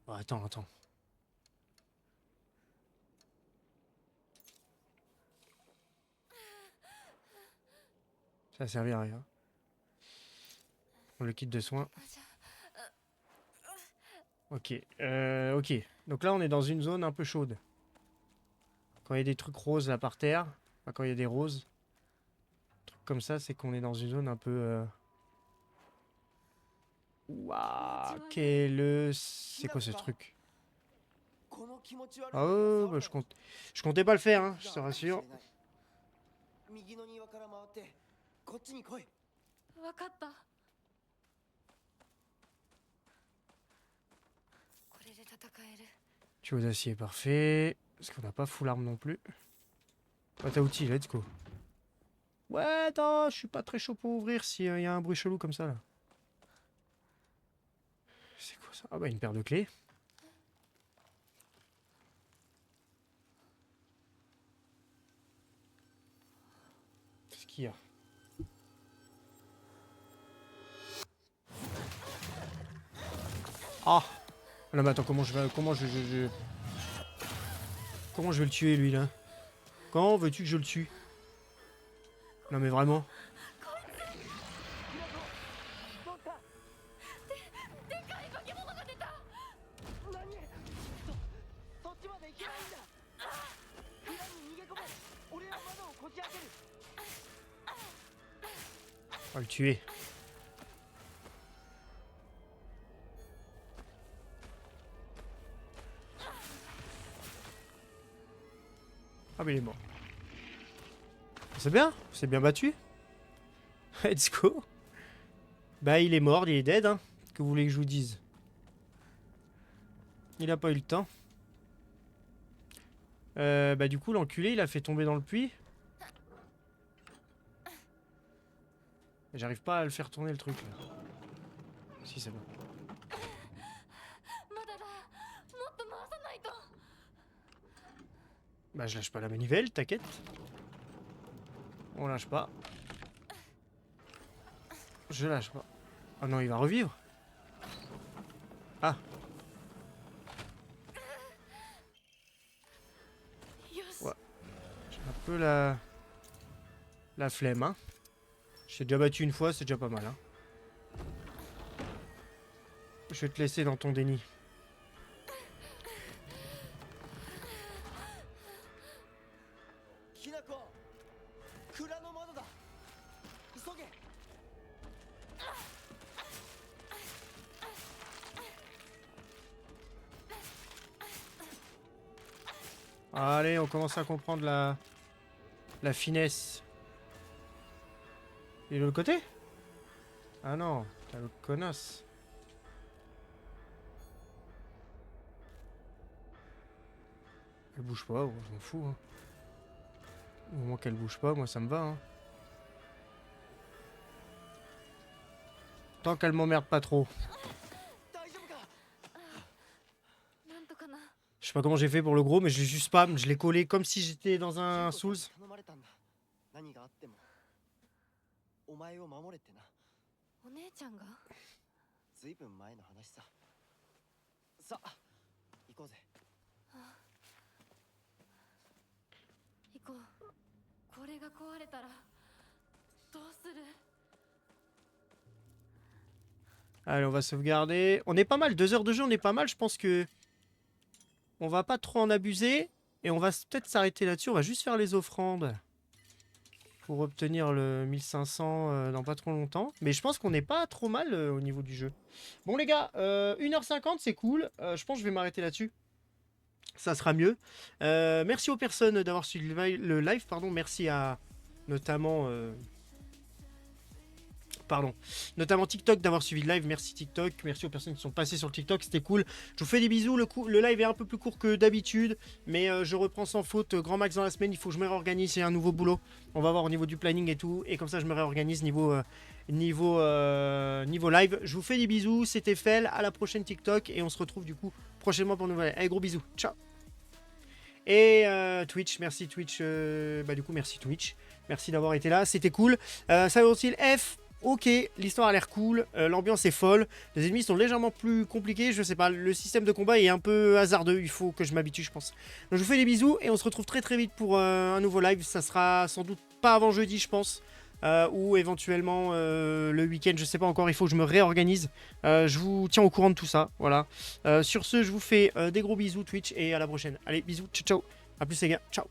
Oh, attends. Ça a servi à rien. Le kit de soins. Ok. Ok. Donc là, on est dans une zone un peu chaude. Quand il y a des trucs roses là par terre, enfin, quand il y a des roses, trucs comme ça, c'est qu'on est dans une zone un peu... Waouh, c'est quoi ce truc? Ah ouais, bah, je comptais pas le faire, hein, je te rassure. 右の庭から回ってこっちに来い。わかった。これで戦える。 Tuyau d'acier, parfait. Parce qu'on n'a pas full arme non plus. Boîte à outils, let's go. Ouais, attends, je suis pas très chaud pour ouvrir s'il y a un bruit chelou comme ça là. C'est quoi ça? Ah bah une paire de clés. Qu'est-ce qu'il y a? Ah! Non mais attends, comment je vais le tuer lui là? Comment veux-tu que je le tue? Non mais vraiment? On va le tuer. Ah mais il est mort. C'est bien, c'est bien battu. Let's go. Bah il est mort, il est dead hein. Que vous voulez que je vous dise? Il a pas eu le temps. Bah du coup l'enculé il a fait tomber dans le puits. J'arrive pas à le faire tourner le truc là. Si c'est bon. Bah je lâche pas la manivelle, t'inquiète. On lâche pas. Je lâche pas. Oh non, il va revivre. Ah. peu la flemme, hein. Je t'ai déjà battu une fois, c'est déjà pas mal, hein. Je vais te laisser dans ton déni. Hinako, Kura no Mado da. Isoge. Allez, on commence à comprendre la finesse. Et de l'autre côté? Ah non, t'as l'autre connasse. Elle bouge pas, oh, je m'en fous. Hein. Au moment qu'elle bouge pas, moi ça me va. Hein. Tant qu'elle m'emmerde pas trop. 大丈夫か。なんとかな。 Je sais pas comment j'ai fait pour le gros, mais je l'ai juste spam, je l'ai collé comme si j'étais dans un Souls. 頼まれたんだ。何があってもお前を守れってな。お姉ちゃんが？ずいぶん前の話さ。さあ、行こうぜ。行こう。これが壊れたらどうする？ Allez, on va sauvegarder. On est pas mal, 2 heures de jeu, on est pas mal. Je pense que on va pas trop en abuser. Et on va peut-être s'arrêter là-dessus. On va juste faire les offrandes pour obtenir le 1500 dans pas trop longtemps. Mais je pense qu'on n'est pas trop mal au niveau du jeu. Bon les gars, 1h50 c'est cool. Je pense que je vais m'arrêter là-dessus. Ça sera mieux. Merci aux personnes d'avoir suivi le live. Pardon, merci à notamment... notamment TikTok d'avoir suivi le live. Merci TikTok, merci aux personnes qui sont passées sur le TikTok, c'était cool. Je vous fais des bisous, le live est un peu plus court que d'habitude, mais je reprends sans faute, grand max dans la semaine, il faut que je me réorganise, c'est un nouveau boulot. On va voir au niveau du planning et tout, et comme ça je me réorganise niveau live. Je vous fais des bisous, c'était Fel, à la prochaine TikTok, et on se retrouve du coup prochainement pour une nouvelle. Allez, gros bisous, ciao. Et Twitch, merci Twitch, du coup merci Twitch, merci d'avoir été là, c'était cool. Silent Hill F. Ok, l'histoire a l'air cool, l'ambiance est folle, les ennemis sont légèrement plus compliqués, je sais pas, le système de combat est un peu hasardeux, il faut que je m'habitue je pense. Donc je vous fais des bisous et on se retrouve très vite pour un nouveau live, ça sera sans doute pas avant jeudi je pense, ou éventuellement le week-end, je sais pas encore, il faut que je me réorganise, je vous tiens au courant de tout ça, voilà. Sur ce, je vous fais des gros bisous Twitch et à la prochaine, allez bisous, ciao ciao, à plus les gars, ciao.